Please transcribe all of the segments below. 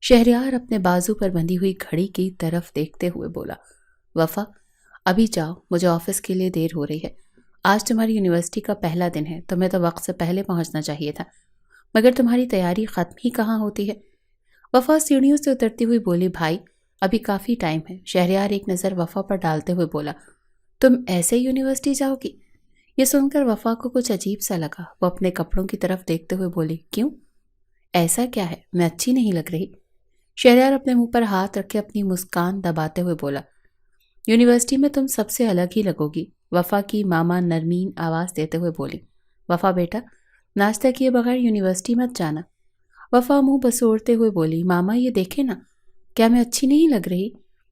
شہریار اپنے بازو پر بندھی ہوئی گھڑی کی طرف دیکھتے ہوئے بولا، وفا ابھی جاؤ، مجھے آفس کے لیے دیر ہو رہی ہے۔ آج تمہاری یونیورسٹی کا پہلا دن ہے، تمہیں تو وقت سے پہلے پہنچنا چاہیے تھا، مگر تمہاری تیاری ختم ہی کہاں ہوتی ہے۔ وفا سیڑھیوں سے اترتی ہوئی بولی، بھائی ابھی کافی ٹائم ہے۔ شہریار ایک نظر وفا پر ڈالتے ہوئے بولا، تم ایسے یونیورسٹی جاؤ گی؟ یہ سن کر وفا کو کچھ عجیب سا لگا۔ وہ اپنے کپڑوں کی طرف دیکھتے ہوئے بولی، کیوں؟ ایسا کیا ہے؟ میں اچھی نہیں لگ رہی؟ شہریار اپنے منہ پر ہاتھ رکھ کے اپنی مسکان دباتے ہوئے بولا، یونیورسٹی میں تم سب سے الگ ہی لگو گی۔ وفا کی ماما نرمین آواز دیتے ہوئے بولی، وفا بیٹا ناشتہ کیے بغیر یونیورسٹی مت جانا۔ وفا منہ بسوڑتے ہوئے بولی، ماما یہ دیکھیں نا، کیا میں اچھی نہیں لگ رہی؟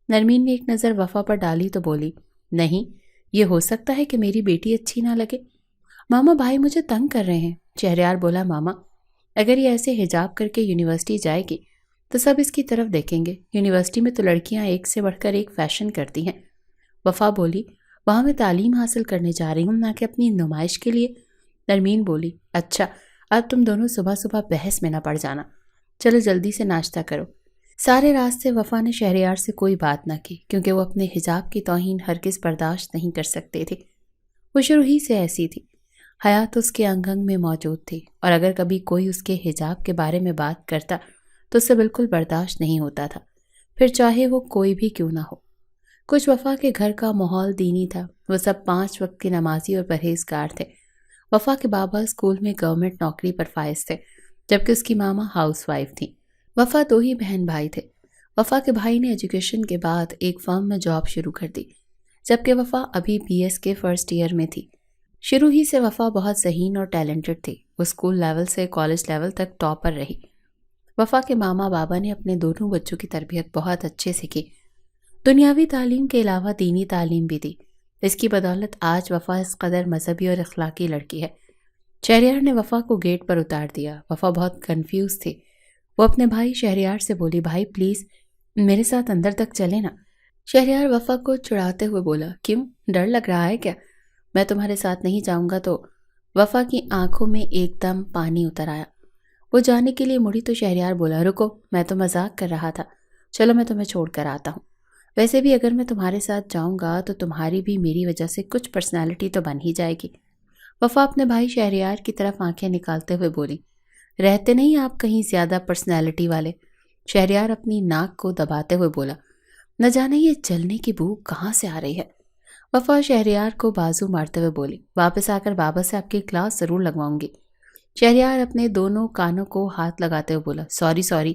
نرمین نے ایک نظر وفا پر ڈالی تو بولی، نہیں، یہ ہو سکتا ہے کہ میری بیٹی اچھی نہ لگے۔ ماما بھائی مجھے تنگ کر رہے ہیں۔ شہریار بولا، ماما اگر یہ ایسے حجاب کر کے یونیورسٹی جائے گی تو سب اس کی طرف دیکھیں گے۔ یونیورسٹی میں تو لڑکیاں ایک سے بڑھ کر ایک فیشن کرتی ہیں۔ وفا بولی، وہاں میں تعلیم حاصل کرنے جا رہی ہوں، نہ کہ اپنی نمائش کے لیے۔ نرمین بولی، اچھا اب تم دونوں صبح صبح بحث میں نہ پڑ جانا، چلو جلدی سے ناشتہ کرو۔ سارے راستے وفا نے شہریار سے کوئی بات نہ کی، کیونکہ وہ اپنے حجاب کی توہین ہرگز برداشت نہیں کر سکتے تھے۔ وہ شروع ہی سے ایسی تھی، حیات اس کے انگ انگ میں موجود تھی، اور اگر کبھی کوئی اس کے حجاب کے بارے میں بات کرتا تو اسے بالکل برداشت نہیں ہوتا تھا، پھر چاہے وہ کوئی بھی کیوں نہ ہو۔ کچھ وفا کے گھر کا ماحول دینی تھا، وہ سب 5 وقت کی نمازی اور پرہیزگار تھے۔ وفا کے بابا اسکول میں گورنمنٹ نوکری پر فائز تھے، جبکہ اس کی ماما ہاؤس وائف تھیں۔ وفا 2 ہی بہن بھائی تھے۔ وفا کے بھائی نے ایجوکیشن کے بعد ایک فرم میں جاب شروع کر دی، جبکہ وفا ابھی BS کے فرسٹ ایئر میں تھی۔ شروع ہی سے وفا بہت ذہین اور ٹیلنٹڈ تھی، وہ اسکول لیول سے کالج لیول تک ٹاپر رہی۔ وفا کے ماما بابا نے اپنے دونوں بچوں کی تربیت بہت اچھے سے کی، دنیاوی تعلیم کے علاوہ دینی تعلیم بھی دی۔ اس کی بدولت آج وفا اس قدر مذہبی اور اخلاقی لڑکی ہے۔ شہریار نے وفا کو گیٹ پر اتار دیا۔ وفا بہت کنفیوز تھی۔ وہ اپنے بھائی شہریار سے بولی، بھائی پلیز میرے ساتھ اندر تک چلے نا۔ شہریار وفا کو چڑھاتے ہوئے بولا، کیوں، ڈر لگ رہا ہے کیا؟ میں تمہارے ساتھ نہیں جاؤں گا تو؟ وفا کی آنکھوں میں ایک دم پانی اتر آیا۔ وہ جانے کے لیے مڑی تو شہریار بولا، رکو، میں تو مذاق کر رہا تھا، چلو میں تمہیں چھوڑ کر آتا ہوں۔ ویسے بھی اگر میں تمہارے ساتھ جاؤں گا تو تمہاری بھی میری وجہ سے کچھ پرسنالٹی تو بن ہی جائے گی۔ وفا اپنے بھائی شہریار کی طرف آنکھیں نکالتے ہوئے بولی، رہتے نہیں آپ کہیں زیادہ پرسنالٹی والے؟ شہریار اپنی ناک کو دباتے ہوئے بولا، نہ جانے یہ جلنے کی بو کہاں سے آ رہی ہے۔ وفا شہریار کو بازو مارتے ہوئے بولی، واپس آ کر بابا سے آپ کی کلاس ضرور لگواؤں گی۔ شہریار اپنے دونوں کانوں کو ہاتھ لگاتے ہوئے بولا، سوری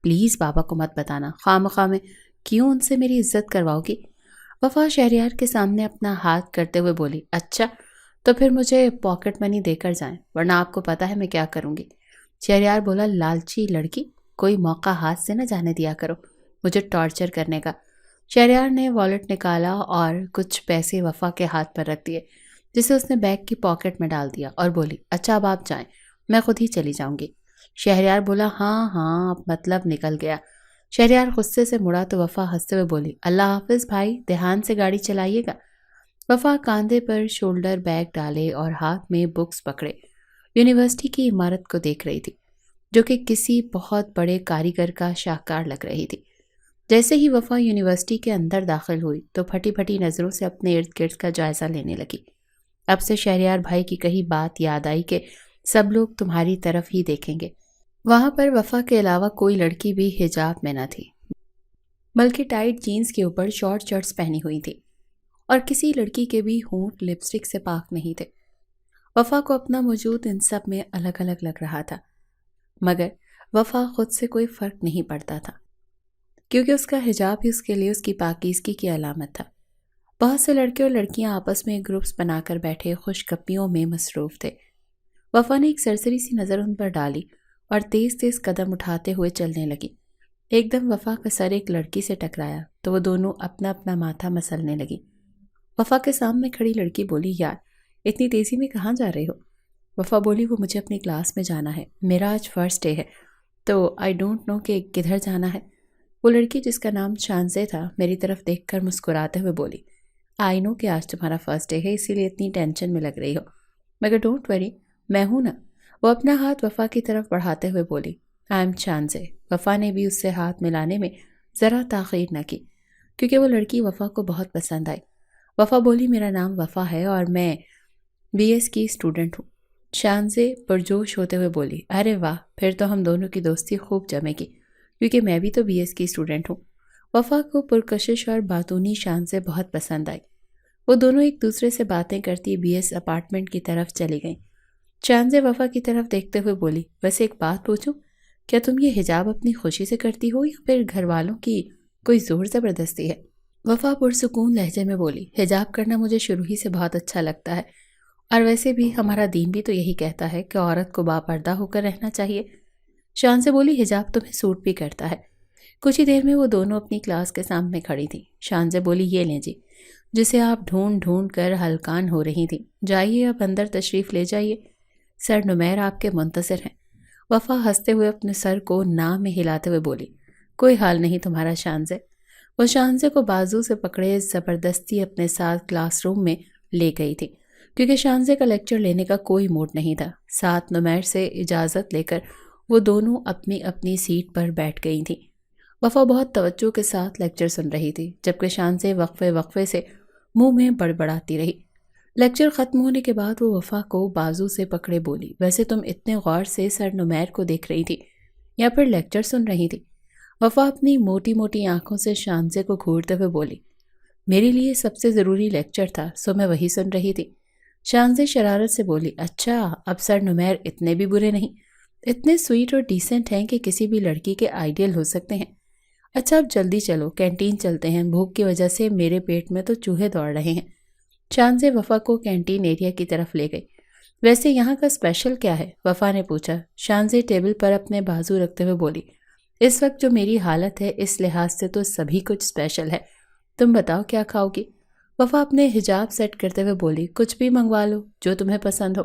پلیز بابا کو مت بتانا، خواہ میں کیوں ان سے میری عزت کرواؤ گی؟ وفا شہریار کے سامنے اپنا ہاتھ کرتے ہوئے بولی، اچھا تو پھر مجھے پاکٹ منی دے کر جائیں، ورنہ آپ کو پتا ہے میں کیا کروں گی۔ شہریار بولا، لالچی لڑکی، کوئی موقع ہاتھ سے نہ جانے دیا کرو مجھے ٹارچر کرنے کا۔ شہریار نے والیٹ نکالا اور کچھ پیسے وفا کے ہاتھ پر رکھ دیے، جسے اس نے بیگ کی پاکٹ میں ڈال دیا اور بولی، اچھا اب آپ جائیں، میں خود ہی چلی جاؤں گی۔ شہریار بولا، ہاں اب مطلب نکل گیا۔ شہریار غصے سے مڑا تو وفا ہنستے ہوئے بولی، اللہ حافظ بھائی، دھیان سے گاڑی چلائیے گا۔ وفا کاندھے پر شولڈر بیگ ڈالے اور ہاتھ میں بکس پکڑے یونیورسٹی کی عمارت کو دیکھ رہی تھی، جو کہ کسی بہت بڑے کاریگر کا شاہکار لگ رہی تھی۔ جیسے ہی وفا یونیورسٹی کے اندر داخل ہوئی تو پھٹی نظروں سے اپنے ارد گرد کا جائزہ لینے لگی۔ اب سے شہریار بھائی کی کہی بات یاد آئی کہ سب لوگ تمہاری طرف ہی دیکھیں گے۔ وہاں پر وفا کے علاوہ کوئی لڑکی بھی حجاب میں نہ تھی، بلکہ ٹائٹ جینز کے اوپر شارٹ شرٹس پہنی ہوئی تھی، اور کسی لڑکی کے بھی ہونٹ لپسٹک سے پاک نہیں تھے۔ وفا کو اپنا وجود ان سب میں الگ الگ لگ رہا تھا، مگر وفا خود سے کوئی فرق نہیں پڑتا تھا، کیونکہ اس کا حجاب ہی اس کے لیے اس کی پاکیزگی کی علامت تھا۔ بہت سے لڑکے اور لڑکیاں آپس میں گروپس بنا کر بیٹھے خوش گپیوں میں مصروف تھے۔ وفا نے ایک سرسری سی نظر ان پر ڈالی اور تیز قدم اٹھاتے ہوئے چلنے لگی۔ ایک دم وفا کا سر ایک لڑکی سے ٹکرایا تو وہ دونوں اپنا اپنا ماتھا مسلنے لگی۔ وفا کے سامنے کھڑی لڑکی بولی، یار اتنی تیزی میں کہاں جا رہے ہو؟ وفا بولی، وہ مجھے اپنی کلاس میں جانا ہے، میرا آج فرسٹ ڈے ہے، تو آئی ڈونٹ نو کہ کدھر جانا ہے۔ وہ لڑکی جس کا نام شانزے تھا میری طرف دیکھ کر مسکراتے ہوئے بولی، آئی نو کہ آج تمہارا فرسٹ ڈے ہے، اسی لیے اتنی ٹینشن میں لگ رہی ہو، مگر ڈونٹ وری، میں ہوں نا۔ وہ اپنا ہاتھ وفا کی طرف بڑھاتے ہوئے بولی، آئی ایم شانزے۔ وفا نے بھی اس سے ہاتھ ملانے میں ذرا تاخیر نہ کی کیونکہ وہ لڑکی وفا کو بہت پسند آئی۔ وفا بولی میرا نام وفا ہے اور میں BS کی اسٹوڈنٹ ہوں۔ شانزے پرجوش ہوتے ہوئے بولی ارے واہ، پھر تو ہم دونوں کی دوستی خوب جمے گی کیونکہ میں بھی تو BS کی اسٹوڈنٹ ہوں۔ وفا کو پرکشش اور باتونی شانزے بہت پسند آئی۔ وہ دونوں ایک دوسرے سے باتیں کرتی BS اپارٹمنٹ کی طرف چلی گئیں۔ شانزے وفا کی طرف دیکھتے ہوئے بولی ویسے ایک بات پوچھوں، کیا تم یہ حجاب اپنی خوشی سے کرتی ہو یا پھر گھر والوں کی کوئی زور زبردستی ہے؟ وفا پرسکون لہجے میں بولی حجاب کرنا مجھے شروع ہی سے بہت اچھا لگتا ہے، اور ویسے بھی ہمارا دین بھی تو یہی کہتا ہے کہ عورت کو باپردہ ہو کر رہنا چاہیے۔ شانزے بولی حجاب تمہیں سوٹ بھی کرتا ہے۔ کچھ ہی دیر میں وہ دونوں اپنی کلاس کے سامنے کھڑی تھیں۔ شانزے بولی یہ لیں جی، جسے آپ ڈھونڈ ڈھونڈ کر ہلکان ہو رہی تھیں، جائیے اب اندر تشریف لے جائیے، سر نمیر آپ کے منتظر ہیں۔ وفا ہنستے ہوئے اپنے سر کو نہ میں ہلاتے ہوئے بولی کوئی حال نہیں تمہارا شانزے۔ وہ شانزے کو بازو سے پکڑے زبردستی اپنے ساتھ کلاس روم میں لے گئی تھی کیونکہ شانزے کا لیکچر لینے کا کوئی موڈ نہیں تھا۔ ساتھ نمیر سے اجازت لے کر وہ دونوں اپنی اپنی سیٹ پر بیٹھ گئی تھیں۔ وفا بہت توجہ کے ساتھ لیکچر سن رہی تھی جبکہ شانزے وقفے وقفے سے منہ میں بڑبڑاتی رہی۔ لیکچر ختم ہونے کے بعد وہ وفا کو بازو سے پکڑے بولی ویسے تم اتنے غور سے سر نمیر کو دیکھ رہی تھی یا پھر لیکچر سن رہی تھی؟ وفا اپنی موٹی موٹی آنکھوں سے شانزے کو گھورتے ہوئے بولی میرے لیے سب سے ضروری لیکچر تھا سو میں وہی سن رہی تھی۔ شانزے شرارت سے بولی اچھا، اب سر نمیر اتنے بھی برے نہیں، اتنے سویٹ اور ڈیسنٹ ہیں کہ کسی بھی لڑکی کے آئیڈیل ہو سکتے ہیں۔ اچھا اب جلدی چلو، کینٹین چلتے ہیں، بھوک کی وجہ سے میرے پیٹ میں تو چوہے دوڑ رہے ہیں۔ شانزے وفا کو کینٹین ایریا کی طرف لے گئی۔ ویسے یہاں کا اسپیشل کیا ہے؟ وفا نے پوچھا۔ شانزے ٹیبل پر اپنے بازو رکھتے ہوئے بولی اس وقت جو میری حالت ہے اس لحاظ سے تو سبھی کچھ اسپیشل ہے، تم بتاؤ کیا کھاؤ گی؟ وفا اپنے حجاب سیٹ کرتے ہوئے بولی کچھ بھی منگوا لو جو تمہیں پسند ہو،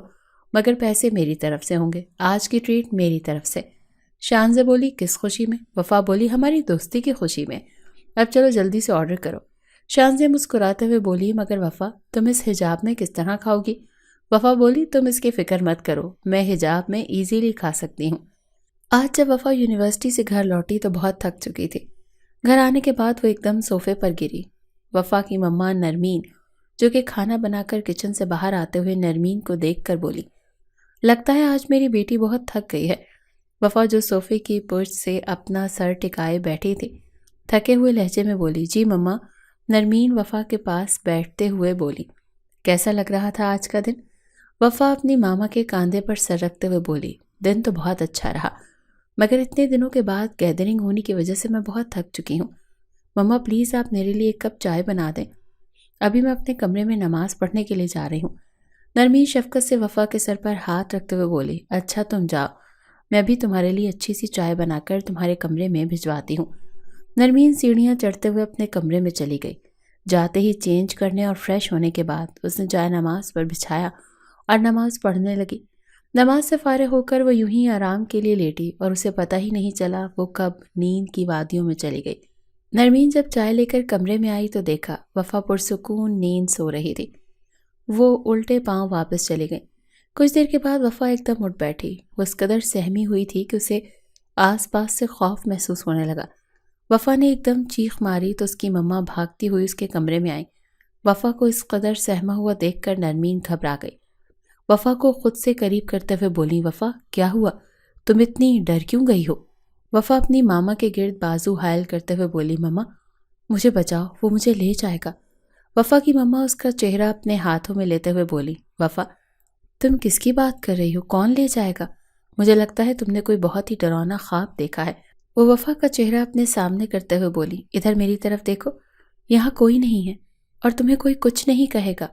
مگر پیسے میری طرف سے ہوں گے، آج کی ٹریٹ میری طرف سے۔ شانزے بولی کس خوشی میں؟ وفا بولی ہماری دوستی کی خوشی میں، اب چلو جلدی سے آرڈر کرو۔ شانزے مسکراتے ہوئے بولی مگر وفا تم اس حجاب میں کس طرح کھاؤ گی؟ وفا بولی تم اس کی فکر مت کرو، میں حجاب میں ایزیلی کھا سکتی ہوں۔ آج جب وفا یونیورسٹی سے گھر لوٹی تو بہت تھک چکی تھی۔ گھر آنے کے بعد وہ ایک دم صوفے پر گری۔ وفا کی مما نرمین جو کہ کھانا بنا کر کچن سے باہر آتے ہوئے نرمین کو دیکھ کر بولی لگتا ہے آج میری بیٹی بہت تھک گئی ہے۔ وفا جو صوفے کی پشت سے اپنا سر ٹکائے بیٹھی تھی تھکے ہوئے لہجے میں بولی جی مما۔ نرمین وفا کے پاس بیٹھتے ہوئے بولی کیسا لگ رہا تھا آج کا دن؟ وفا اپنی ماما کے کاندھے پر سر رکھتے ہوئے بولی دن تو بہت اچھا رہا، مگر اتنے دنوں کے بعد گیدرنگ ہونے کی وجہ سے میں بہت تھک چکی ہوں۔ مما پلیز آپ میرے لیے ایک کپ چائے بنا دیں، ابھی میں اپنے کمرے میں نماز پڑھنے کے لیے جا رہی ہوں۔ نرمین شفقت سے وفا کے سر پر ہاتھ رکھتے ہوئے بولی اچھا تم جاؤ، میں بھی تمہارے لیے اچھی سی چائے بنا کر تمہارے کمرے میں بھجواتی ہوں۔ نرمین سیڑھیاں چڑھتے ہوئے اپنے کمرے میں چلی گئی۔ جاتے ہی چینج کرنے اور فریش ہونے کے بعد اس نے جائے نماز پر بچھایا اور نماز پڑھنے لگی۔ نماز سے فارغ ہو کر وہ یوں ہی آرام کے لیے لیٹی اور اسے پتہ ہی نہیں چلا وہ کب نیند کی وادیوں میں چلی گئی۔ نرمین جب چائے لے کر کمرے میں آئی تو دیکھا وفا پرسکون نیند سو رہی تھی۔ وہ الٹے پاؤں واپس چلی گئی۔ کچھ دیر کے بعد وفا ایک دم اٹھ بیٹھی۔ وہ اس قدر سہمی ہوئی تھی کہ اسے آس پاس سے خوف محسوس ہونے لگا۔ وفا نے ایک دم چیخ ماری تو اس کی مما بھاگتی ہوئی اس کے کمرے میں آئی۔ وفا کو اس قدر سہما ہوا دیکھ کر نرمین گھبرا گئی۔ وفا کو خود سے قریب کرتے ہوئے بولی وفا کیا ہوا، تم اتنی ڈر کیوں گئی ہو؟ وفا اپنی ماما کے گرد بازو حائل کرتے ہوئے بولی مما مجھے بچاؤ، وہ مجھے لے جائے گا۔ وفا کی مما اس کا چہرہ اپنے ہاتھوں میں لیتے ہوئے بولی وفا تم کس کی بات کر رہی ہو، کون لے جائے گا؟ مجھے لگتا ہے تم نے کوئی بہت ہی ڈراؤنا خواب دیکھا ہے۔ وہ وفا کا چہرہ اپنے سامنے کرتے ہوئے بولی ادھر میری طرف دیکھو، یہاں کوئی نہیں ہے اور تمہیں کوئی کچھ نہیں کہے گا،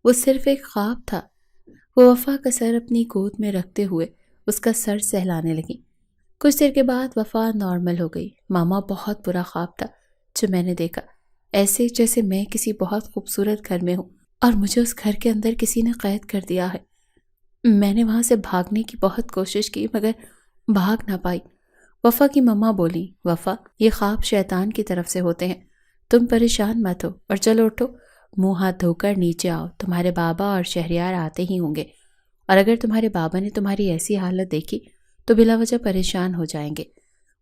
وہ صرف ایک خواب تھا۔ وہ وفا کا سر اپنی گود میں رکھتے ہوئے اس کا سر سہلانے لگی۔ کچھ دیر کے بعد وفا نارمل ہو گئی۔ ماما بہت برا خواب تھا جو میں نے دیکھا، ایسے جیسے میں کسی بہت خوبصورت گھر میں ہوں اور مجھے اس گھر کے اندر کسی نے قید کر دیا ہے۔ میں نے وہاں سے بھاگنے کی بہت کوشش کی مگر بھاگ نہ پائی۔ وفا کی مما بولی وفا یہ خواب شیطان کی طرف سے ہوتے ہیں، تم پریشان مت ہو اور چلو اٹھو، منہ ہاتھ دھو کر نیچے آؤ، تمہارے بابا اور شہریار آتے ہی ہوں گے، اور اگر تمہارے بابا نے تمہاری ایسی حالت دیکھی تو بلا وجہ پریشان ہو جائیں گے۔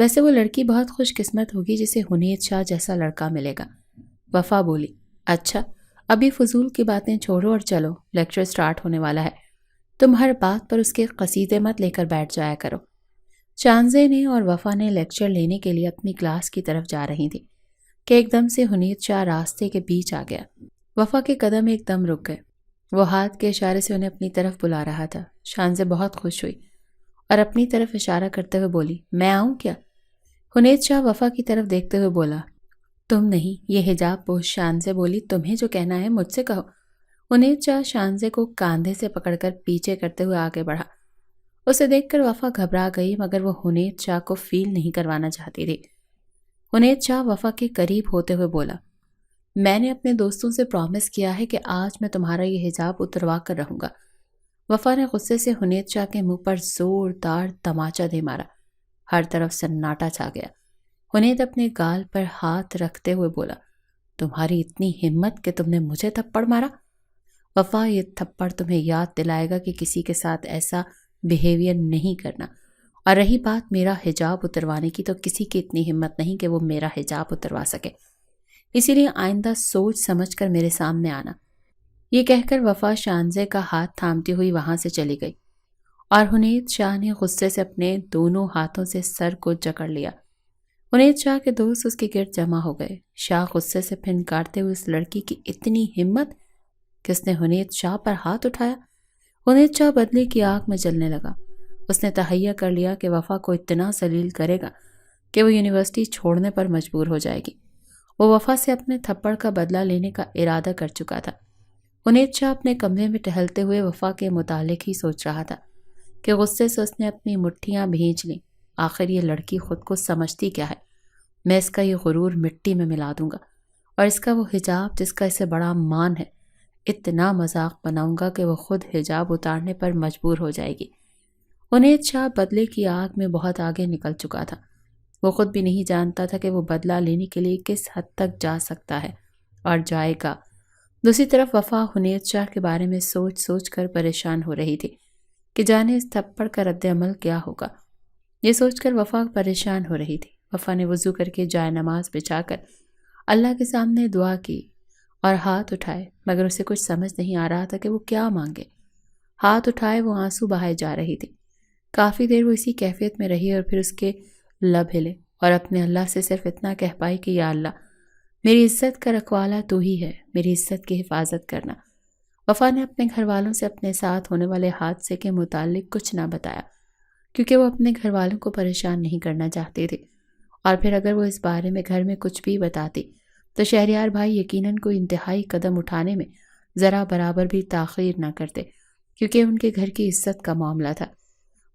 ویسے وہ لڑکی بہت خوش قسمت ہوگی جسے حنیت شاہ جیسا لڑکا ملے گا۔ وفا بولی، اچھا ابھی فضول کی باتیں چھوڑو اور چلو، لیکچر سٹارٹ ہونے والا ہے۔ تم ہر بات پر اس کے قصیدے مت لے کر بیٹھ جایا کرو۔ شانزے نے اور وفا نے لیکچر لینے کے لیے اپنی کلاس کی طرف جا رہی تھی کہ ایک دم سے حنیت شاہ راستے کے بیچ آ گیا۔ وفا کے قدم ایک دم رک گئے۔ وہ ہاتھ کے اشارے سے انہیں اپنی طرف بلا رہا تھا۔ شانزے بہت خوش ہوئی اور اپنی طرف اشارہ کرتے ہوئے بولی، میں آؤں کیا؟ حنیت شاہ وفا کی طرف دیکھتے ہوئے بولا، تم نہیں، یہ حجاب پوش۔ شانزے بولی، تمہیں جو کہنا ہے مجھ سے کہو۔ حنیت شاہ شانزے کو کاندھے سے پکڑ کر پیچھے کرتے ہوئے آگے بڑھا۔ اسے دیکھ کر وفا گھبرا گئی، مگر وہ حنیت شاہ کو فیل نہیں کروانا چاہتی تھی۔ حنیت شاہ وفا کے قریب ہوتے ہوئے بولا، میں نے اپنے دوستوں سے پرومس کیا ہے کہ آج میں تمہارا یہ حجاب اتروا کر رہوں گا۔ وفا نے غصے سے حنیت شاہ کے منہ پر زوردار تماچا دے مارا۔ ہر طرف سناٹا چھا گیا۔ حنیت اپنے گال پر ہاتھ رکھتے ہوئے بولا، تمہاری اتنی ہمت کہ تم نے مجھے تھپڑ مارا؟ وفا، یہ تھپڑ تمہیں یاد دلائے گا کہ کسی کے ساتھ ایسا بیہیویئر نہیں کرنا۔ اور رہی بات میرا حجاب اتروانے کی، تو کسی کی اتنی ہمت نہیں کہ وہ میرا حجاب اتروا سکے، اسی لیے آئندہ سوچ سمجھ کر میرے سامنے آنا۔ یہ کہہ کر وفا شانزے کا ہاتھ تھامتی ہوئی وہاں سے چلی گئی اور حنیت شاہ نے غصے سے اپنے دونوں ہاتھوں سے سر کو جکڑ لیا۔ حنیت شاہ کے دوست اس کے گرد جمع ہو گئے۔ شاہ غصے سے پھنکارتے ہوئے اس لڑکی کی اتنی ہمت کہ اس نے حنیت شاہ پر ہاتھ اٹھایا۔ حنیت شاہ بدلے کی آگ میں جلنے لگا۔ اس نے تہیہ کر لیا کہ وفا کو اتنا ذلیل کرے گا کہ وہ یونیورسٹی چھوڑنے پر مجبور ہو جائے گی۔ وہ وفا سے اپنے تھپڑ کا بدلہ لینے کا ارادہ کر چکا تھا۔ حنیت شاہ اپنے کمرے میں ٹہلتے ہوئے وفا کے متعلق ہی سوچ رہا تھا کہ غصے سے اس نے اپنی مٹھیاں بھینچ لیں۔ آخر یہ لڑکی خود کو سمجھتی کیا ہے؟ میں اس کا یہ غرور مٹی میں ملا دوں گا، اور اس کا وہ حجاب جس کا اسے بڑا مان ہے اتنا مذاق بناؤں گا کہ وہ خود حجاب اتارنے پر مجبور ہو جائے گی۔ حنیت شاہ بدلے کی آگ میں بہت آگے نکل چکا تھا۔ وہ خود بھی نہیں جانتا تھا کہ وہ بدلہ لینے کے لیے کس حد تک جا سکتا ہے اور جائے گا۔ دوسری طرف وفا حنیت شاہ کے بارے میں سوچ سوچ کر پریشان ہو رہی تھی کہ جانے اس تھپڑ کا رد عمل کیا ہوگا۔ یہ سوچ کر وفا پریشان ہو رہی تھی۔ وفا نے وضو کر کے جائے نماز بچھا کر اللہ کے سامنے دعا کی اور ہاتھ اٹھائے، مگر اسے کچھ سمجھ نہیں آ رہا تھا کہ وہ کیا مانگے۔ ہاتھ اٹھائے وہ آنسو بہائے جا رہی تھی۔ کافی دیر وہ اسی کیفیت میں رہی اور پھر اس کے لب ہلے اور اپنے اللہ سے صرف اتنا کہہ پائی کہ یا اللہ، میری عزت کا رکھوالا تو ہی ہے، میری عزت کی حفاظت کرنا۔ وفا نے اپنے گھر والوں سے اپنے ساتھ ہونے والے حادثے کے متعلق کچھ نہ بتایا، کیونکہ وہ اپنے گھر والوں کو پریشان نہیں کرنا چاہتی تھی، اور پھر اگر وہ اس بارے میں گھر میں کچھ بھی بتاتی تو شہریار بھائی یقیناً کوئی انتہائی قدم اٹھانے میں ذرا برابر بھی تاخیر نہ کرتے، کیونکہ ان کے گھر کی عزت کا معاملہ تھا۔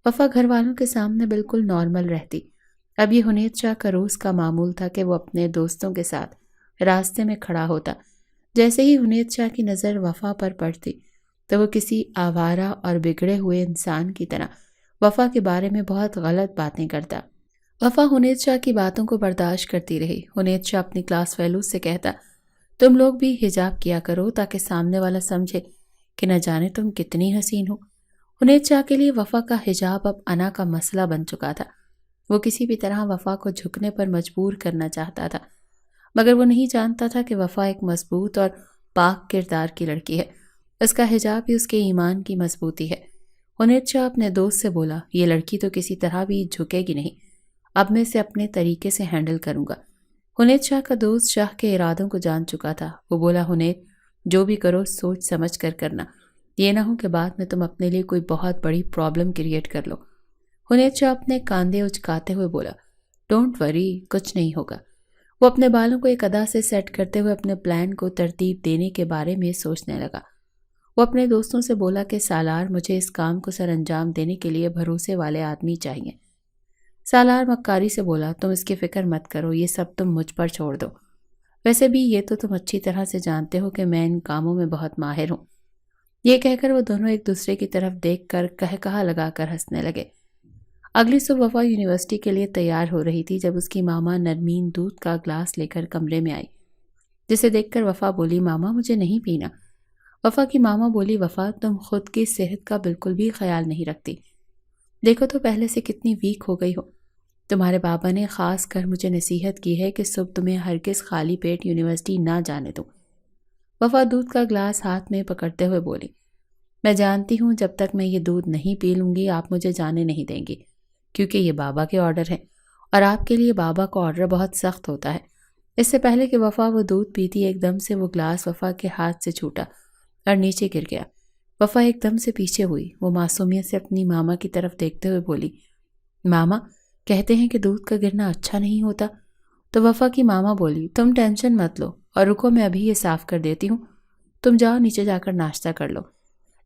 وفا گھر والوں کے سامنے بالکل نارمل رہتی۔ اب یہ حنیت شاہ کا روز کا معمول تھا کہ وہ اپنے دوستوں کے ساتھ راستے میں کھڑا ہوتا۔ جیسے ہی حنیت شاہ کی نظر وفا پر پڑتی تو وہ کسی آوارہ اور بگڑے ہوئے انسان کی طرح وفا کے بارے میں بہت غلط باتیں کرتا۔ وفا حنیت شاہ کی باتوں کو برداشت کرتی رہی۔ حنیت شاہ اپنی کلاس فیلوز سے کہتا، تم لوگ بھی حجاب کیا کرو تاکہ سامنے والا سمجھے کہ نہ جانے تم کتنی حسین ہو۔ حنیت شاہ کے لیے وفا کا حجاب اب انا کا مسئلہ بن چکا تھا۔ وہ کسی بھی طرح وفا کو جھکنے پر مجبور کرنا چاہتا تھا، مگر وہ نہیں جانتا تھا کہ وفا ایک مضبوط اور پاک کردار کی لڑکی ہے۔ اس کا حجاب ہی اس کے ایمان کی مضبوطی ہے۔ حنیت شاہ اپنے دوست سے بولا، یہ لڑکی تو کسی طرح بھی جھکے گی نہیں، اب میں اسے اپنے طریقے سے ہینڈل کروں گا۔ حنیت شاہ کا دوست شاہ کے ارادوں کو جان چکا تھا۔ وہ بولا، حنیت، جو بھی کرو سوچ سمجھ کر کرنا، یہ نہ ہو کہ بعد میں تم اپنے لیے کوئی بہت بڑی پرابلم کریٹ کر لو۔ حنیت شاہ اپنے کاندھے اچکاتے ہوئے بولا، ڈونٹ وری، کچھ نہیں ہوگا۔ وہ اپنے بالوں کو ایک ادا سے سیٹ کرتے ہوئے اپنے پلان کو ترتیب دینے کے بارے میں سوچنے لگا۔ وہ اپنے دوستوں سے بولا کہ سالار، مجھے اس کام کو سر انجام دینے کے لیے بھروسے والے آدمی چاہیے۔ سالار مکاری سے بولا، تم اس کی فکر مت کرو، یہ سب تم مجھ پر چھوڑ دو، ویسے بھی یہ تو تم اچھی طرح سے جانتے ہو کہ میں ان کاموں میں بہت ماہر ہوں۔ یہ کہہ کر وہ دونوں ایک دوسرے کی طرف دیکھ کر کہا لگا کر ہنسنے لگے۔ اگلی صبح وفا یونیورسٹی کے لیے تیار ہو رہی تھی جب اس کی ماما نرمین دودھ کا گلاس لے کر کمرے میں آئی، جسے دیکھ کر وفا بولی، ماما مجھے نہیں پینا۔ وفا کی ماما بولی، وفا تم خود کی صحت کا بالکل بھی خیال نہیں رکھتی، دیکھو تو پہلے سے کتنی ویک ہو گئی ہو۔ تمہارے بابا نے خاص کر مجھے نصیحت کی ہے کہ صبح تمہیں ہرگز خالی پیٹ یونیورسٹی نہ جانے دوں۔ وفا دودھ کا گلاس ہاتھ میں پکڑتے ہوئے بولی، میں جانتی ہوں جب تک میں یہ دودھ نہیں پی لوں گی آپ مجھے جانے نہیں دیں گی، کیونکہ یہ بابا کے آرڈر ہے اور آپ کے لیے بابا کا آرڈر بہت سخت ہوتا ہے۔ اس سے پہلے کہ وفا وہ دودھ پیتی ایک دم سے وہ گلاس وفا کے ہاتھ سے چھوٹا اور نیچے گر گیا۔ وفا ایک دم سے پیچھے ہوئی، وہ معصومیت سے اپنی ماما کی طرف دیکھتے ہوئے بولی، ماما کہتے ہیں کہ دودھ کا گرنا اچھا نہیں ہوتا۔ تو وفا کی ماما بولی، تم ٹینشن مت لو اور رکو میں ابھی یہ صاف کر دیتی ہوں، تم جاؤ نیچے جا کر ناشتہ کر لو۔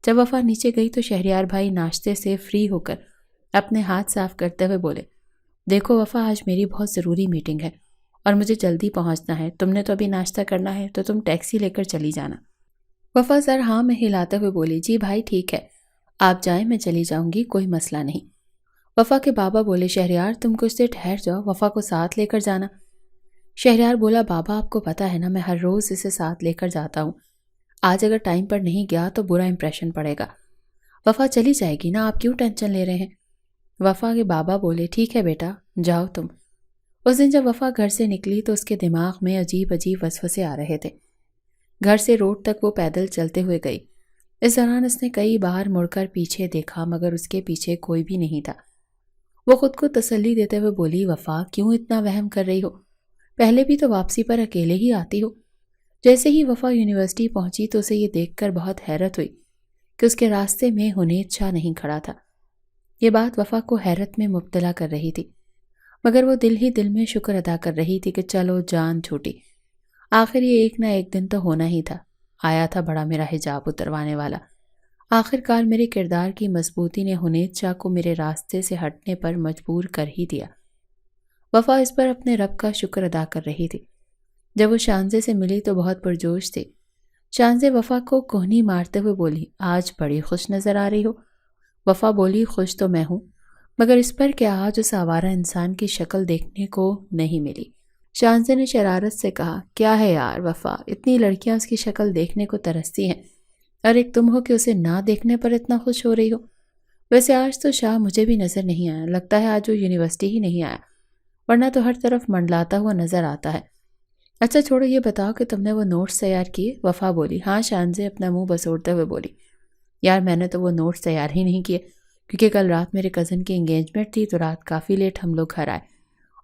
جب وفا نیچے گئی تو شہریار بھائی ناشتے سے فری ہو کر اپنے ہاتھ صاف کرتے ہوئے بولے، دیکھو وفا آج میری بہت ضروری میٹنگ ہے اور مجھے جلدی پہنچنا ہے، تم نے تو ابھی ناشتہ کرنا ہے تو تم ٹیکسی لے کر چلی جانا۔ وفا سر ہاں میں ہلاتے ہوئے بولی، جی بھائی ٹھیک ہے، آپ جائیں میں چلی جاؤں گی، کوئی مسئلہ نہیں۔ وفا کے بابا بولے، شہریار تم کچھ دیر ٹھہر جاؤ، وفا کو ساتھ لے کر جانا۔ شہریار بولا، بابا آپ کو پتا ہے نا میں ہر روز اسے ساتھ لے کر جاتا ہوں، آج اگر ٹائم پر نہیں گیا تو برا امپریشن پڑے گا۔ وفا چلی جائے گی نا، آپ کیوں ٹینشن لے رہے ہیں؟ وفا کے بابا بولے، ٹھیک ہے بیٹا جاؤ تم۔ اس دن جب وفا گھر سے نکلی تو اس کے دماغ میں عجیب عجیب وسوسے آ رہے تھے۔ گھر سے روڈ تک وہ پیدل چلتے ہوئے گئی۔ اس دوران اس نے کئی بار مڑ کر پیچھے دیکھا مگر اس کے پیچھے کوئی بھی نہیں تھا۔ وہ خود کو تسلی دیتے ہوئے بولی، وفا کیوں اتنا وہم کر رہی ہو؟ پہلے بھی تو واپسی پر اکیلے ہی آتی ہو۔ جیسے ہی وفا یونیورسٹی پہنچی تو اسے یہ دیکھ کر بہت حیرت ہوئی کہ اس کے راستے میں حنیت شاہ نہیں کھڑا تھا۔ یہ بات وفا کو حیرت میں مبتلا کر رہی تھی، مگر وہ دل ہی دل میں شکر ادا کر رہی تھی کہ چلو جان چھوٹی، آخر یہ ایک نہ ایک دن تو ہونا ہی تھا۔ آیا تھا بڑا میرا حجاب اتروانے والا۔ آخر کار میرے کردار کی مضبوطی نے حنیت شاہ کو میرے راستے سے ہٹنے پر مجبور کر ہی دیا۔ وفا اس پر اپنے رب کا شکر ادا کر رہی تھی۔ جب وہ شانزے سے ملی تو بہت پرجوش تھی۔ شانزے وفا کو کوہنی مارتے ہوئے بولی، آج بڑی خوش نظر آ رہی ہو۔ وفا بولی، خوش تو میں ہوں مگر اس پر کہ آج اس آوارہ انسان کی شکل دیکھنے کو نہیں ملی۔ شانزے نے شرارت سے کہا، کیا ہے یار وفا، اتنی لڑکیاں اس کی شکل دیکھنے کو ترستی ہیں اور ایک تم ہو کہ اسے نہ دیکھنے پر اتنا خوش ہو رہی ہو۔ ویسے آج تو شاہ مجھے بھی نظر نہیں آیا، لگتا ہے آج وہ یونیورسٹی ہی نہیں آیا، ورنہ تو ہر طرف منڈلاتا ہوا نظر آتا ہے۔ اچھا چھوڑو یہ بتاؤ کہ تم نے وہ نوٹس تیار کیے؟ وفا بولی، ہاں۔ شانزے اپنا منہ بسوڑتے ہوئے بولی، یار میں نے تو وہ نوٹس تیار ہی نہیں کیے کیونکہ کل رات میرے کزن کی انگیجمنٹ تھی تو رات کافی لیٹ ہم لوگ گھر آئے۔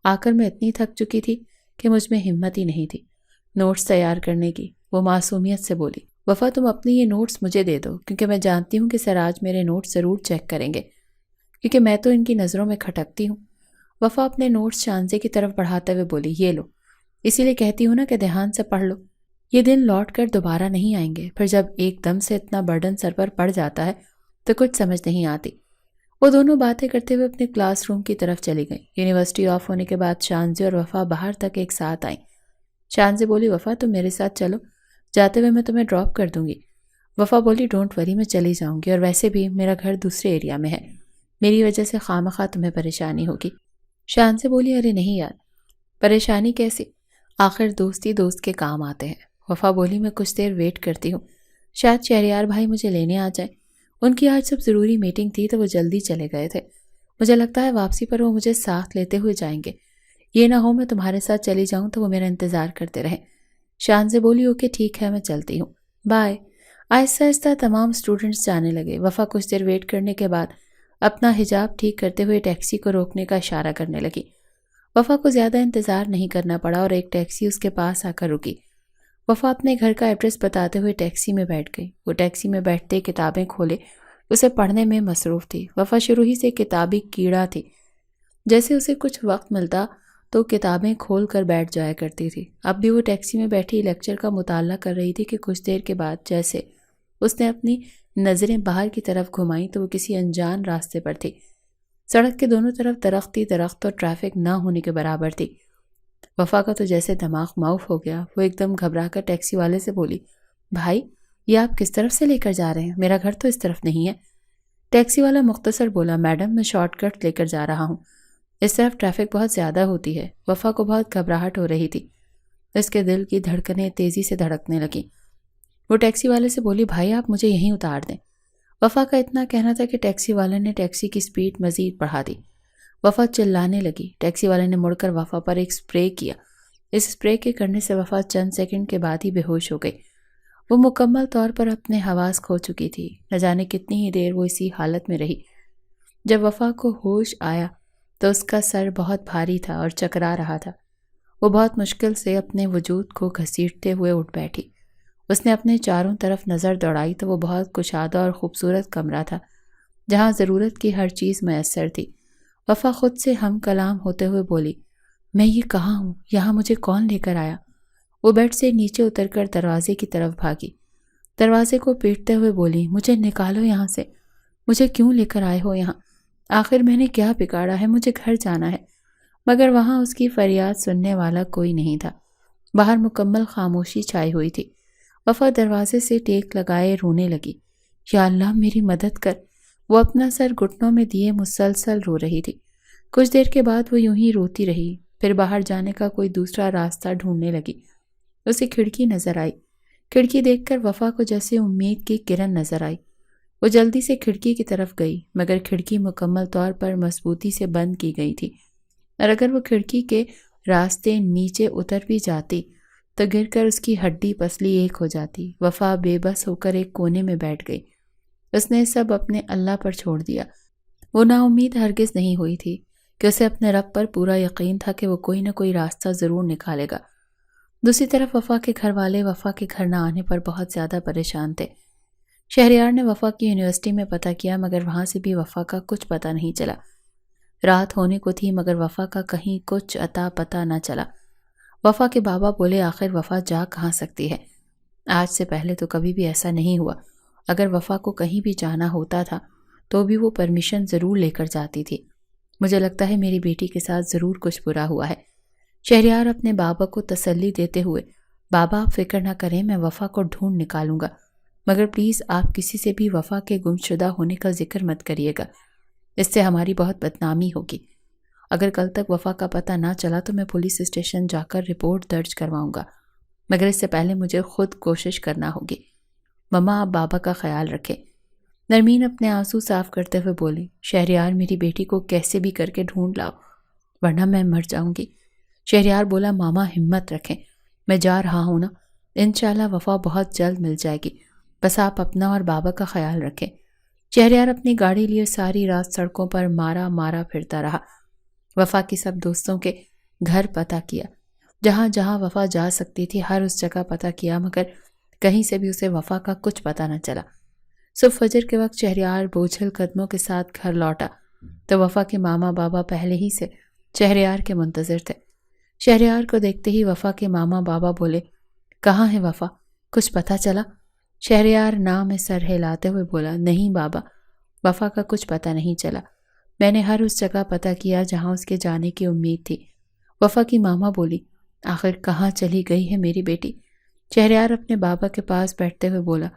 آ کر میں اتنی تھک چکی تھی کہ مجھ میں ہمت ہی نہیں تھی نوٹس تیار کرنے کی۔ وہ معصومیت سے بولی، وفا تم اپنی یہ نوٹس مجھے دے دو کیونکہ میں جانتی ہوں کہ سراج میرے نوٹس ضرور چیک کریں گے کیونکہ میں تو ان کی نظروں میں کھٹکتی ہوں۔ وفا اپنے نوٹس شانزے کی طرف بڑھاتے ہوئے بولی، یہ لو، اسی لیے کہتی ہوں نا کہ دھیان سے پڑھ لو، یہ دن لوٹ کر دوبارہ نہیں آئیں گے، پھر جب ایک دم سے اتنا برڈن سر پر پڑ جاتا ہے تو کچھ سمجھ نہیں آتی۔ وہ دونوں باتیں کرتے ہوئے اپنے کلاس روم کی طرف چلی گئیں۔ یونیورسٹی آف ہونے کے بعد شانزے اور وفا باہر تک ایک ساتھ آئیں۔ شانزے بولی، وفا تم میرے ساتھ چلو، جاتے ہوئے میں تمہیں ڈراپ کر دوں گی۔ وفا بولی، ڈونٹ وری میں چلی جاؤں گی، اور ویسے بھی میرا گھر دوسرے ایریا میں ہے، میری وجہ سے خواہ تمہیں پریشانی ہوگی۔ شانزے بولی، ارے نہیں یار، پریشانی کیسی، آخر دوستی دوست کے کام آتے ہیں۔ وفا بولی، میں کچھ دیر ویٹ کرتی ہوں، شاید شہریار بھائی مجھے لینے آ جائیں، ان کی آج سب ضروری میٹنگ تھی تو وہ جلدی چلے گئے تھے، مجھے لگتا ہے واپسی پر وہ مجھے ساتھ لیتے ہوئے جائیں گے، یہ نہ ہو میں تمہارے ساتھ چلی جاؤں تو وہ میرا انتظار کرتے رہیں۔ شانزے بولی، اوکے ٹھیک ہے میں چلتی ہوں، بائے۔ آہستہ آہستہ تمام اسٹوڈنٹس جانے لگے۔ وفا کچھ دیر ویٹ کرنے کے بعد اپنا حجاب ٹھیک کرتے ہوئے ٹیکسی کو روکنے کا اشارہ کرنے لگی۔ وفا کو زیادہ انتظار نہیں کرنا پڑا اور ایک ٹیکسی اس کے پاس آ کر رکی۔ وفا اپنے گھر کا ایڈریس بتاتے ہوئے ٹیکسی میں بیٹھ گئی۔ وہ ٹیکسی میں بیٹھتے کتابیں کھولے اسے پڑھنے میں مصروف تھی۔ وفا شروع ہی سے کتابی کیڑا تھی، جیسے اسے کچھ وقت ملتا تو کتابیں کھول کر بیٹھ جایا کرتی تھی۔ اب بھی وہ ٹیکسی میں بیٹھی لیکچر کا مطالعہ کر رہی تھی کہ کچھ دیر کے بعد جیسے اس نے اپنی نظریں باہر کی طرف گھمائیں تو وہ کسی انجان راستے پر تھی۔ سڑک کے دونوں طرف درخت ہی درخت اور ٹریفک نہ ہونے کے برابر تھی۔ وفا کا تو جیسے دماغ معاف ہو گیا، وہ ایک دم گھبرا کر ٹیکسی والے سے بولی، بھائی یہ آپ کس طرف سے لے کر جا رہے ہیں؟ میرا گھر تو اس طرف نہیں ہے۔ ٹیکسی والا مختصر بولا، میڈم میں شارٹ کٹ لے کر جا رہا ہوں، اس طرف ٹریفک بہت زیادہ ہوتی ہے۔ وفا کو بہت گھبراہٹ ہو رہی تھی، اس کے دل کی دھڑکنیں تیزی سے دھڑکنے لگیں۔ وہ ٹیکسی والے سے بولی، بھائی آپ مجھے یہیں اتار دیں۔ وفا کا اتنا کہنا تھا کہ ٹیکسی والے نے ٹیکسی کی سپیڈ مزید بڑھا دی۔ وفا چلانے لگی۔ ٹیکسی والے نے مڑ کر وفا پر ایک سپرے کیا۔ اس سپرے کے کرنے سے وفا چند سیکنڈ کے بعد ہی بے ہوش ہو گئی۔ وہ مکمل طور پر اپنے حواس کھو چکی تھی۔ نہ جانے کتنی ہی دیر وہ اسی حالت میں رہی۔ جب وفا کو ہوش آیا تو اس کا سر بہت بھاری تھا اور چکرا رہا تھا۔ وہ بہت مشکل سے اپنے وجود کو گھسیٹتے ہوئے اٹھ بیٹھی۔ اس نے اپنے چاروں طرف نظر دوڑائی تو وہ بہت کشادہ اور خوبصورت کمرہ تھا جہاں ضرورت کی ہر چیز میسر تھی۔ وفا خود سے ہم کلام ہوتے ہوئے بولی، میں یہ کہاں ہوں؟ یہاں مجھے کون لے کر آیا؟ وہ بیڈ سے نیچے اتر کر دروازے کی طرف بھاگی۔ دروازے کو پیٹتے ہوئے بولی، مجھے نکالو یہاں سے۔ مجھے کیوں لے کر آئے ہو یہاں؟ آخر میں نے کیا بگاڑا ہے؟ مجھے گھر جانا ہے۔ مگر وہاں اس کی فریاد سننے والا کوئی نہیں تھا۔ باہر مکمل خاموشی چھائی ہوئی تھی۔ وفا دروازے سے ٹیک لگائے رونے لگی۔ یا اللہ میری مدد کر۔ وہ اپنا سر گھٹنوں میں دیے مسلسل رو رہی تھی۔ کچھ دیر کے بعد وہ یوں ہی روتی رہی، پھر باہر جانے کا کوئی دوسرا راستہ ڈھونڈنے لگی۔ اسے کھڑکی نظر آئی۔ کھڑکی دیکھ کر وفا کو جیسے امید کی کرن نظر آئی۔ وہ جلدی سے کھڑکی کی طرف گئی، مگر کھڑکی مکمل طور پر مضبوطی سے بند کی گئی تھی، اور اگر وہ کھڑکی کے راستے نیچے اتر بھی جاتی تو گر کر اس کی ہڈی پسلی ایک ہو جاتی۔ وفا بے بس ہو کر ایک کونے میں بیٹھ گئی۔ اس نے سب اپنے اللہ پر چھوڑ دیا۔ وہ نا امید ہرگز نہیں ہوئی تھی کہ اسے اپنے رب پر پورا یقین تھا کہ وہ کوئی نہ کوئی راستہ ضرور نکالے گا۔ دوسری طرف وفا کے گھر والے وفا کے گھر نہ آنے پر بہت زیادہ پریشان تھے۔ شہریار نے وفا کی یونیورسٹی میں پتہ کیا، مگر وہاں سے بھی وفا کا کچھ پتہ نہیں چلا۔ رات ہونے کو تھی مگر وفا کا کہیں کچھ اتا پتہ نہ چلا۔ وفا کے بابا بولے، آخر وفا جا کہاں سکتی ہے؟ آج سے پہلے تو کبھی بھی ایسا نہیں ہوا۔ اگر وفا کو کہیں بھی جانا ہوتا تھا تو بھی وہ پرمیشن ضرور لے کر جاتی تھی۔ مجھے لگتا ہے میری بیٹی کے ساتھ ضرور کچھ برا ہوا ہے۔ شہریار اپنے بابا کو تسلی دیتے ہوئے، بابا آپ فکر نہ کریں، میں وفا کو ڈھونڈ نکالوں گا، مگر پلیز آپ کسی سے بھی وفا کے گمشدہ ہونے کا ذکر مت کریے گا، اس سے ہماری بہت بدنامی ہوگی۔ اگر کل تک وفا کا پتہ نہ چلا تو میں پولیس اسٹیشن جا کر رپورٹ درج کرواؤں گا، مگر اس سے پہلے مجھے خود کوشش کرنا ہوگی۔ مما آپ بابا کا خیال رکھیں۔ نرمین اپنے آنسو صاف کرتے ہوئے بولی، شہریار میری بیٹی کو کیسے بھی کر کے ڈھونڈ لاؤ ورنہ میں مر جاؤں گی۔ شہریار بولا، ماما ہمت رکھیں، میں جا رہا ہوں نا، انشاءاللہ وفا بہت جلد مل جائے گی، بس آپ اپنا اور بابا کا خیال رکھیں۔ شہریار اپنی گاڑی لیے ساری رات سڑکوں پر مارا مارا پھرتا رہا۔ وفا کی سب دوستوں کے گھر پتہ کیا، جہاں جہاں وفا جا سکتی تھی ہر اس جگہ پتہ کیا، مگر کہیں سے بھی اسے وفا کا کچھ پتہ نہ چلا۔ صبح فجر کے وقت شہریار بوجھل قدموں کے ساتھ گھر لوٹا تو وفا کے ماما بابا پہلے ہی سے شہریار کے منتظر تھے۔ شہریار کو دیکھتے ہی وفا کے ماما بابا بولے، کہاں ہے وفا؟ کچھ پتہ چلا؟ شہریار نام میں سر ہلاتے ہوئے بولا، نہیں بابا، وفا کا کچھ پتہ نہیں چلا۔ میں نے ہر اس جگہ پتہ کیا جہاں اس کے جانے کی امید تھی۔ وفا کی ماما بولی، آخر کہاں چلی گئی ہے میری بیٹی؟ شہریار اپنے بابا کے پاس بیٹھتے ہوئے بولا،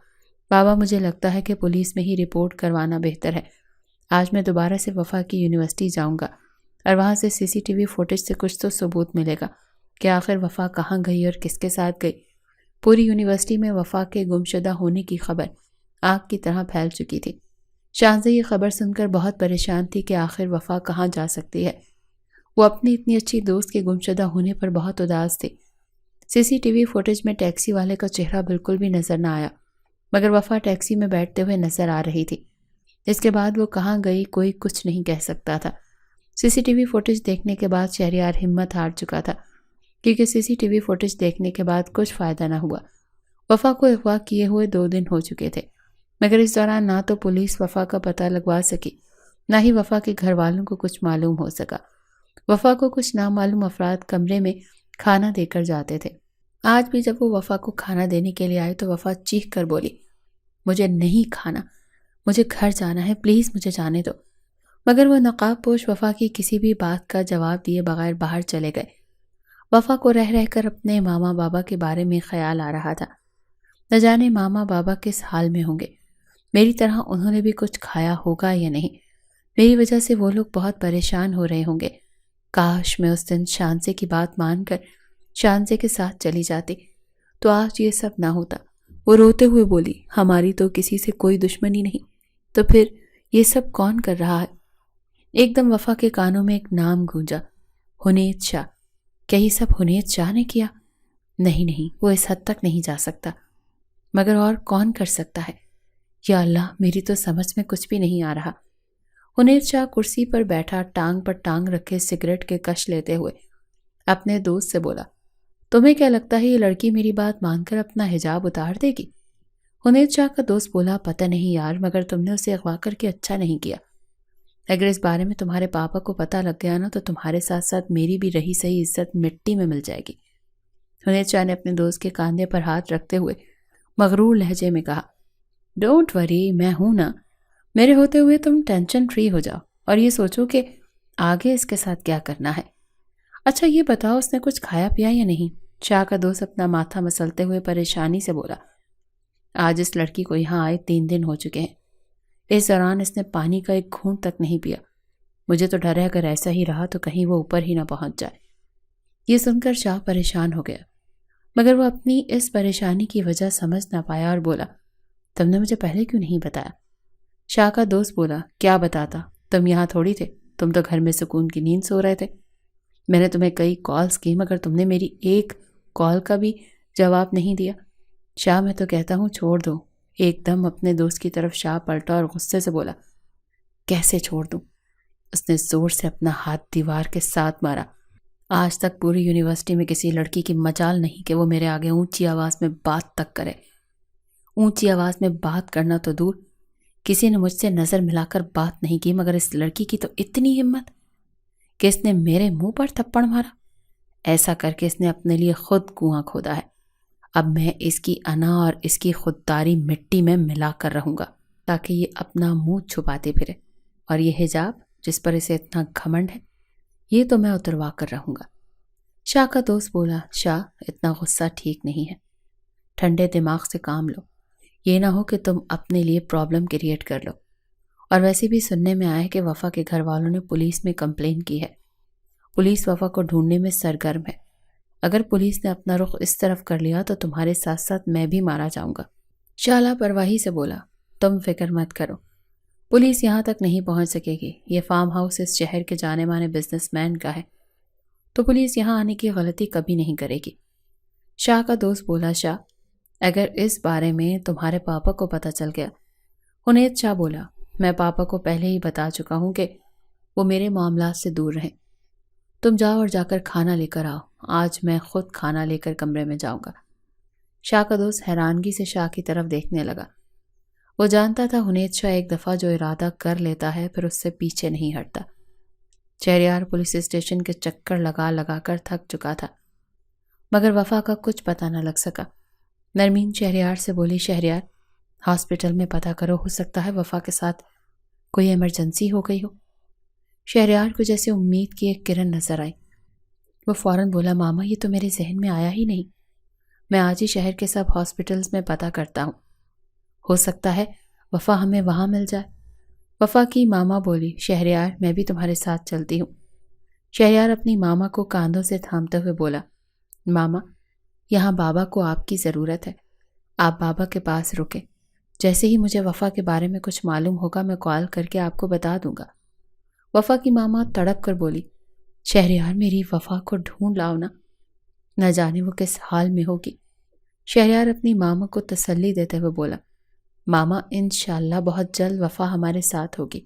بابا مجھے لگتا ہے کہ پولیس میں ہی رپورٹ کروانا بہتر ہے۔ آج میں دوبارہ سے وفا کی یونیورسٹی جاؤں گا اور وہاں سے CCTV فوٹیج سے کچھ تو ثبوت ملے گا کہ آخر وفا کہاں گئی اور کس کے ساتھ گئی۔ پوری یونیورسٹی میں وفا کے گمشدہ ہونے کی خبر آگ کی طرح پھیل چکی تھی۔ شانزہ یہ خبر سن کر بہت پریشان تھی کہ آخر وفا کہاں جا سکتی ہے۔ وہ اپنی اتنی اچھی دوست کے گمشدہ ہونے پر بہت اداس تھی۔ CCTV فوٹیج میں ٹیکسی والے کا چہرہ بالکل بھی نظر نہ آیا، مگر وفا ٹیکسی میں بیٹھتے ہوئے نظر آ رہی تھی۔ اس کے بعد وہ کہاں گئی کوئی کچھ نہیں کہہ سکتا تھا۔ CCTV فوٹیج دیکھنے کے بعد شہریار ہمت ہار چکا تھا، کیونکہ CCTV فوٹیج دیکھنے کے بعد کچھ فائدہ نہ ہوا۔ وفا کو اغوا کیے ہوئے 2 دن ہو چکے تھے، مگر اس دوران نہ تو پولیس وفا کا پتہ لگوا سکی، نہ ہی وفا کے گھر والوں کو کچھ معلوم ہو سکا۔ وفا کو کچھ نامعلوم افراد کمرے میں کھانا دے کر جاتے تھے۔ آج بھی جب وہ وفا کو کھانا دینے کے لیے آئے تو وفا چیخ کر بولی، مجھے نہیں کھانا، مجھے گھر جانا ہے، پلیز مجھے جانے دو۔ مگر وہ نقاب پوش وفا کی کسی بھی بات کا جواب دیے بغیر باہر چلے گئے۔ وفا کو رہ رہ کر اپنے ماما بابا کے بارے میں خیال آ رہا تھا۔ نہ جانے ماما بابا کس حال میں ہوں گے، میری طرح انہوں نے بھی کچھ کھایا ہوگا یا نہیں، میری وجہ سے وہ لوگ بہت پریشان ہو رہے ہوں گے۔ کاش میں اس دن شانزے کی بات مان کر شانزے کے ساتھ چلی جاتی تو آج یہ سب نہ ہوتا۔ وہ روتے ہوئے بولی، ہماری تو کسی سے کوئی دشمنی نہیں، تو پھر یہ سب کون کر رہا ہے؟ ایک دم وفا کے کانوں میں ایک نام گونجا، حنیت شاہ۔ کیا یہ سب حنیت شاہ نے کیا؟ نہیں، وہ اس حد تک نہیں جا سکتا۔ مگر اور کون کر سکتا ہے؟ یا اللہ، میری تو سمجھ میں کچھ بھی نہیں آ رہا۔ حنیت شاہ کرسی پر بیٹھا ٹانگ پر ٹانگ رکھے سگریٹ کے کش لیتے ہوئے اپنے دوست سے بولا، تمہیں کیا لگتا ہے یہ لڑکی میری بات مان کر اپنا حجاب اتار دے گی؟ حنیت شاہ کا دوست بولا، پتہ نہیں یار، مگر تم نے اسے اغوا کر کے اچھا نہیں کیا۔ اگر اس بارے میں تمہارے پاپا کو پتہ لگ گیا نا تو تمہارے ساتھ ساتھ میری بھی رہی صحیح عزت مٹی میں مل جائے گی۔ حنیت شاہ نے اپنے دوست کے کاندھے پر ہاتھ رکھتے ہوئے مغرور لہجے میں کہا، ڈونٹ وری، میں ہوں نا۔ میرے ہوتے ہوئے تم ٹینشن فری ہو جاؤ اور یہ سوچو کہ آگے اس کے ساتھ کیا کرنا ہے۔ اچھا یہ بتاؤ، اس نے کچھ کھایا پیا یا نہیں؟ شاہ کا دوست اپنا ماتھا مسلتے ہوئے پریشانی سے بولا، آج اس لڑکی کو یہاں آئے 3 دن ہو چکے ہیں۔ اس دوران اس نے پانی کا ایک گھونٹ تک نہیں پیا۔ مجھے تو ڈر ہے اگر ایسا ہی رہا تو کہیں وہ اوپر ہی نہ پہنچ جائے۔ یہ سن کر شاہ پریشان ہو گیا، مگر وہ اپنی اس پریشانی کی وجہ سمجھ نہ پایا اور بولا، تم نے مجھے پہلے کیوں نہیں بتایا؟ شاہ کا دوست بولا، کیا بتاتا، تم یہاں تھوڑی تھے، تم تو گھر میں سکون کی نیند سو رہے تھے۔ میں نے تمہیں کئی کالز کی مگر تم نے میری ایک کال کا بھی جواب نہیں دیا۔ شاہ میں تو کہتا ہوں چھوڑ دو۔ ایک دم اپنے دوست کی طرف شاہ پلٹا اور غصے سے بولا، کیسے چھوڑ دوں؟ اس نے زور سے اپنا ہاتھ دیوار کے ساتھ مارا۔ آج تک پوری یونیورسٹی میں کسی لڑکی کی مجال نہیں کہ وہ میرے آگے اونچی آواز میں بات تک کرے۔ اونچی آواز میں بات کرنا تو دور، کسی نے مجھ سے نظر ملا کر بات نہیں کی، مگر اس لڑکی کی تو اتنی ہمت کہ اس نے میرے منہ پر تھپڑ مارا۔ ایسا کر کے اس نے اپنے لیے خود کنواں کھودا ہے۔ اب میں اس کی انا اور اس کی خودداری مٹی میں ملا کر رہوں گا تاکہ یہ اپنا منہ چھپاتے پھرے، اور یہ حجاب جس پر اسے اتنا گھمنڈ ہے یہ تو میں اتروا کر رہوں گا۔ شاہ کا دوست بولا، شاہ اتنا غصہ ٹھیک نہیں ہے، ٹھنڈے دماغ سے کام لو، یہ نہ ہو کہ تم اپنے لیے پرابلم کریٹ کر لو۔ اور ویسے بھی سننے میں آیا کہ وفا کے گھر والوں نے پولیس میں کمپلین کی ہے۔ پولیس وفا کو ڈھونڈنے میں سرگرم ہے۔ اگر پولیس نے اپنا رخ اس طرف کر لیا تو تمہارے ساتھ ساتھ میں بھی مارا جاؤں گا۔ شاہ لاپرواہی سے بولا، تم فکر مت کرو، پولیس یہاں تک نہیں پہنچ سکے گی۔ یہ فارم ہاؤس اس شہر کے جانے مانے بزنس مین کا ہے، تو پولیس یہاں آنے کی غلطی کبھی نہیں کرے گی۔ شاہ کا دوست بولا، شاہ اگر اس بارے میں تمہارے پاپا کو پتہ چل گیا؟ حنیت شاہ بولا، میں پاپا کو پہلے ہی بتا چکا ہوں کہ وہ میرے معاملات سے دور رہیں۔ تم جاؤ اور جا کر کھانا لے کر آؤ، آج میں خود کھانا لے کر کمرے میں جاؤں گا۔ شاہ کا دوست حیرانگی سے شاہ کی طرف دیکھنے لگا۔ وہ جانتا تھا حنیت شاہ ایک دفعہ جو ارادہ کر لیتا ہے پھر اس سے پیچھے نہیں ہٹتا۔ شہریار پولیس اسٹیشن کے چکر لگا لگا کر تھک چکا تھا، مگر وفا کا کچھ پتہ نہ لگ سکا۔ نرمین شہریار سے بولی، شہریار ہاسپٹل میں پتہ کرو، ہو سکتا ہے وفا کے ساتھ کوئی ایمرجنسی ہو گئی ہو۔ شہریار کو جیسے امید کی ایک کرن نظر آئی۔ وہ فوراً بولا، ماما یہ تو میرے ذہن میں آیا ہی نہیں، میں آج ہی شہر کے سب ہاسپٹلز میں پتہ کرتا ہوں، ہو سکتا ہے وفا ہمیں وہاں مل جائے۔ وفا کی ماما بولی، شہریار میں بھی تمہارے ساتھ چلتی ہوں۔ شہریار اپنی ماما کو کاندھوں سے تھامتے ہوئے بولا، ماما یہاں بابا کو آپ کی ضرورت ہے، آپ بابا کے پاس رکیں، جیسے ہی مجھے وفا کے بارے میں کچھ معلوم ہوگا میں کال کر کے آپ کو بتا دوں گا۔ وفا کی ماما تڑپ کر بولی، شہریار میری وفا کو ڈھونڈ لاؤ نا، نہ جانے وہ کس حال میں ہوگی۔ شہریار اپنی ماما کو تسلی دیتے ہوئے بولا، ماما انشاءاللہ بہت جلد وفا ہمارے ساتھ ہوگی،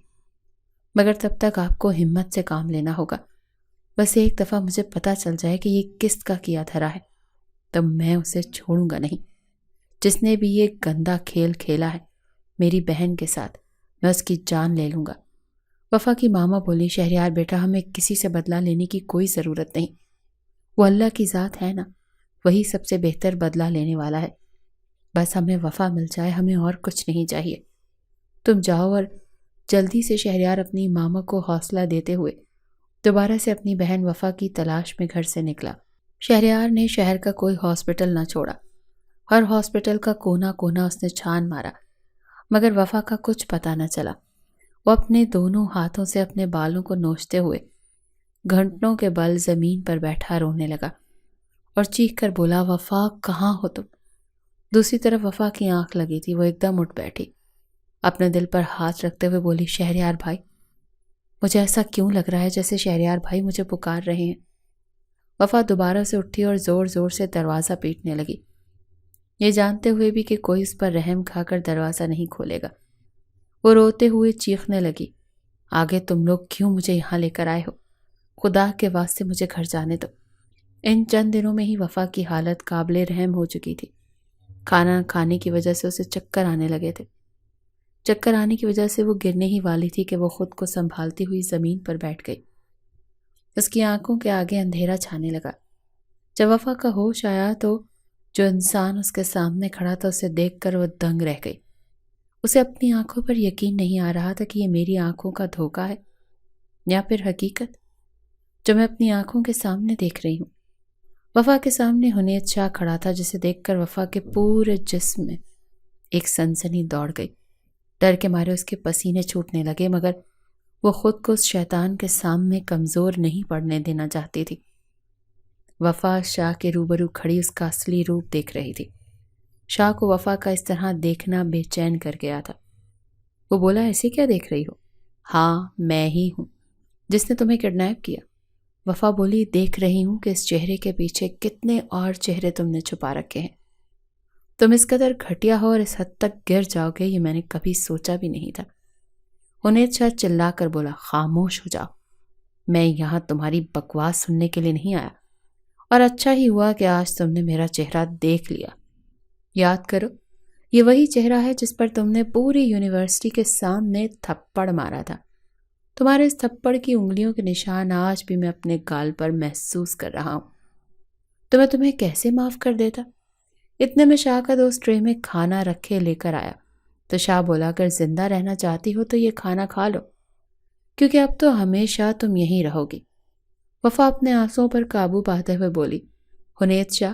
مگر تب تک آپ کو ہمت سے کام لینا ہوگا۔ بس ایک دفعہ مجھے پتہ چل جائے کہ یہ کس کا کیا دھرا ہے تب میں اسے چھوڑوں گا نہیں۔ جس نے بھی یہ گندا کھیل کھیلا ہے میری بہن کے ساتھ میں اس کی جان لے لوں گا۔ وفا کی ماما بولی، شہریار بیٹا ہمیں کسی سے بدلہ لینے کی کوئی ضرورت نہیں، وہ اللہ کی ذات ہے نا، وہی سب سے بہتر بدلہ لینے والا ہے۔ بس ہمیں وفا مل جائے، ہمیں اور کچھ نہیں چاہیے۔ تم جاؤ۔ اور جلدی سے شہریار اپنی ماما کو حوصلہ دیتے ہوئے دوبارہ سے اپنی بہن وفا کی تلاش میں گھر سے نکلا۔ شہریار نے شہر کا کوئی ہاسپٹل نہ چھوڑا، ہر ہاسپٹل کا کونا کونا اس نے چھان مارا، مگر وفا کا کچھ پتہ نہ چلا۔ وہ اپنے دونوں ہاتھوں سے اپنے بالوں کو نوچتے ہوئے گھنٹوں کے بل زمین پر بیٹھا رونے لگا اور چیخ کر بولا، وفا کہاں ہو تم؟ دوسری طرف وفا کی آنکھ لگی تھی، وہ ایک دم اٹھ بیٹھی، اپنے دل پر ہاتھ رکھتے ہوئے بولی، شہریار بھائی مجھے ایسا کیوں لگ رہا ہے جیسے شہریار بھائی مجھے پکار رہے ہیں۔ وفا دوبارہ سے اٹھی اور زور زور سے دروازہ پیٹنے لگی، یہ جانتے ہوئے بھی کہ کوئی اس پر رحم کھا کر دروازہ نہیں کھولے گا۔ وہ روتے ہوئے چیخنے لگی، آگے تم لوگ کیوں مجھے یہاں لے کر آئے ہو؟ خدا کے واسطے مجھے گھر جانے دو۔ ان چند دنوں میں ہی وفا کی حالت قابل رحم ہو چکی تھی۔ کھانا کھانے کی وجہ سے اسے چکر آنے لگے تھے۔ چکر آنے کی وجہ سے وہ گرنے ہی والی تھی کہ وہ خود کو سنبھالتی ہوئی زمین پر بیٹھ گئی۔ اس کی آنکھوں کے آگے اندھیرا چھانے لگا۔ جب وفا کا ہوش آیا تو جو انسان اس کے سامنے کھڑا تھا اسے دیکھ کر وہ دنگ رہ گئی۔ اسے اپنی آنکھوں پر یقین نہیں آ رہا تھا کہ یہ میری آنکھوں کا دھوکہ ہے یا پھر حقیقت جو میں اپنی آنکھوں کے سامنے دیکھ رہی ہوں۔ وفا کے سامنے حنیت شاہ کھڑا تھا، جسے دیکھ کر وفا کے پورے جسم میں ایک سنسنی دوڑ گئی۔ ڈر کے مارے اس کے پسینے چھوٹنے لگے، مگر وہ خود کو اس شیطان کے سامنے کمزور نہیں پڑنے دینا چاہتی تھی۔ وفا شاہ کے روبرو کھڑی اس کا اصلی روپ دیکھ رہی تھی۔ شاہ کو وفا کا اس طرح دیکھنا بے چین کر گیا تھا۔ وہ بولا، ایسے کیا دیکھ رہی ہو؟ ہاں، میں ہی ہوں جس نے تمہیں کڈنیپ کیا۔ وفا بولی، دیکھ رہی ہوں کہ اس چہرے کے پیچھے کتنے اور چہرے تم نے چھپا رکھے ہیں۔ تم اس قدر گھٹیا ہو اور اس حد تک گر جاؤ گے یہ میں نے کبھی سوچا بھی نہیں تھا۔ حنیت شاہ چلا کر بولا، خاموش ہو جاؤ، میں یہاں تمہاری بکواس سننے کے لیے نہیں آیا، اور اچھا ہی ہوا کہ آج تم نے میرا چہرہ دیکھ لیا۔ یاد کرو، یہ وہی چہرہ ہے جس پر تم نے پوری یونیورسٹی کے سامنے تھپڑ مارا تھا۔ تمہارے اس تھپڑ کی انگلیوں کے نشان آج بھی میں اپنے گال پر محسوس کر رہا ہوں۔ تو میں تمہیں کیسے معاف کر دیتا؟ اتنے میں شاہ کا دوست ٹرے میں کھانا رکھے لے کر آیا تو شاہ بولا، اگر زندہ رہنا چاہتی ہو تو یہ کھانا کھا لو، کیونکہ اب تو ہمیشہ تم یہیں رہو گی۔ وفا اپنے آنسوؤں پر قابو پاتے ہوئے بولی، حنیت شاہ،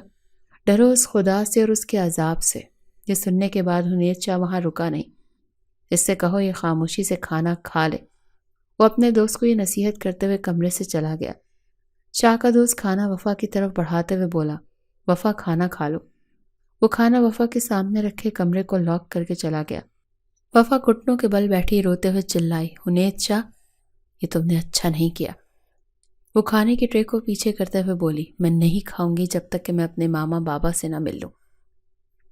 ڈرو اس خدا سے اور اس کے عذاب سے۔ یہ سننے کے بعد حنیت شاہ وہاں رکا نہیں۔ اس سے کہو یہ خاموشی سے کھانا کھا لے۔ وہ اپنے دوست کو یہ نصیحت کرتے ہوئے کمرے سے چلا گیا۔ شاہ کا دوست کھانا وفا کی طرف بڑھاتے ہوئے بولا، وفا کھانا کھا لو۔ وہ کھانا وفا کے سامنے رکھے کمرے کو لاک کر کے چلا گیا۔ وفا گھٹنوں کے بل بیٹھی روتے ہوئے چلائی، حنیت شاہ، یہ تم نے اچھا نہیں کیا۔ وہ کھانے کی ٹرے کو پیچھے کرتے ہوئے بولی، میں نہیں کھاؤں گی جب تک کہ میں اپنے ماما بابا سے نہ مل لوں۔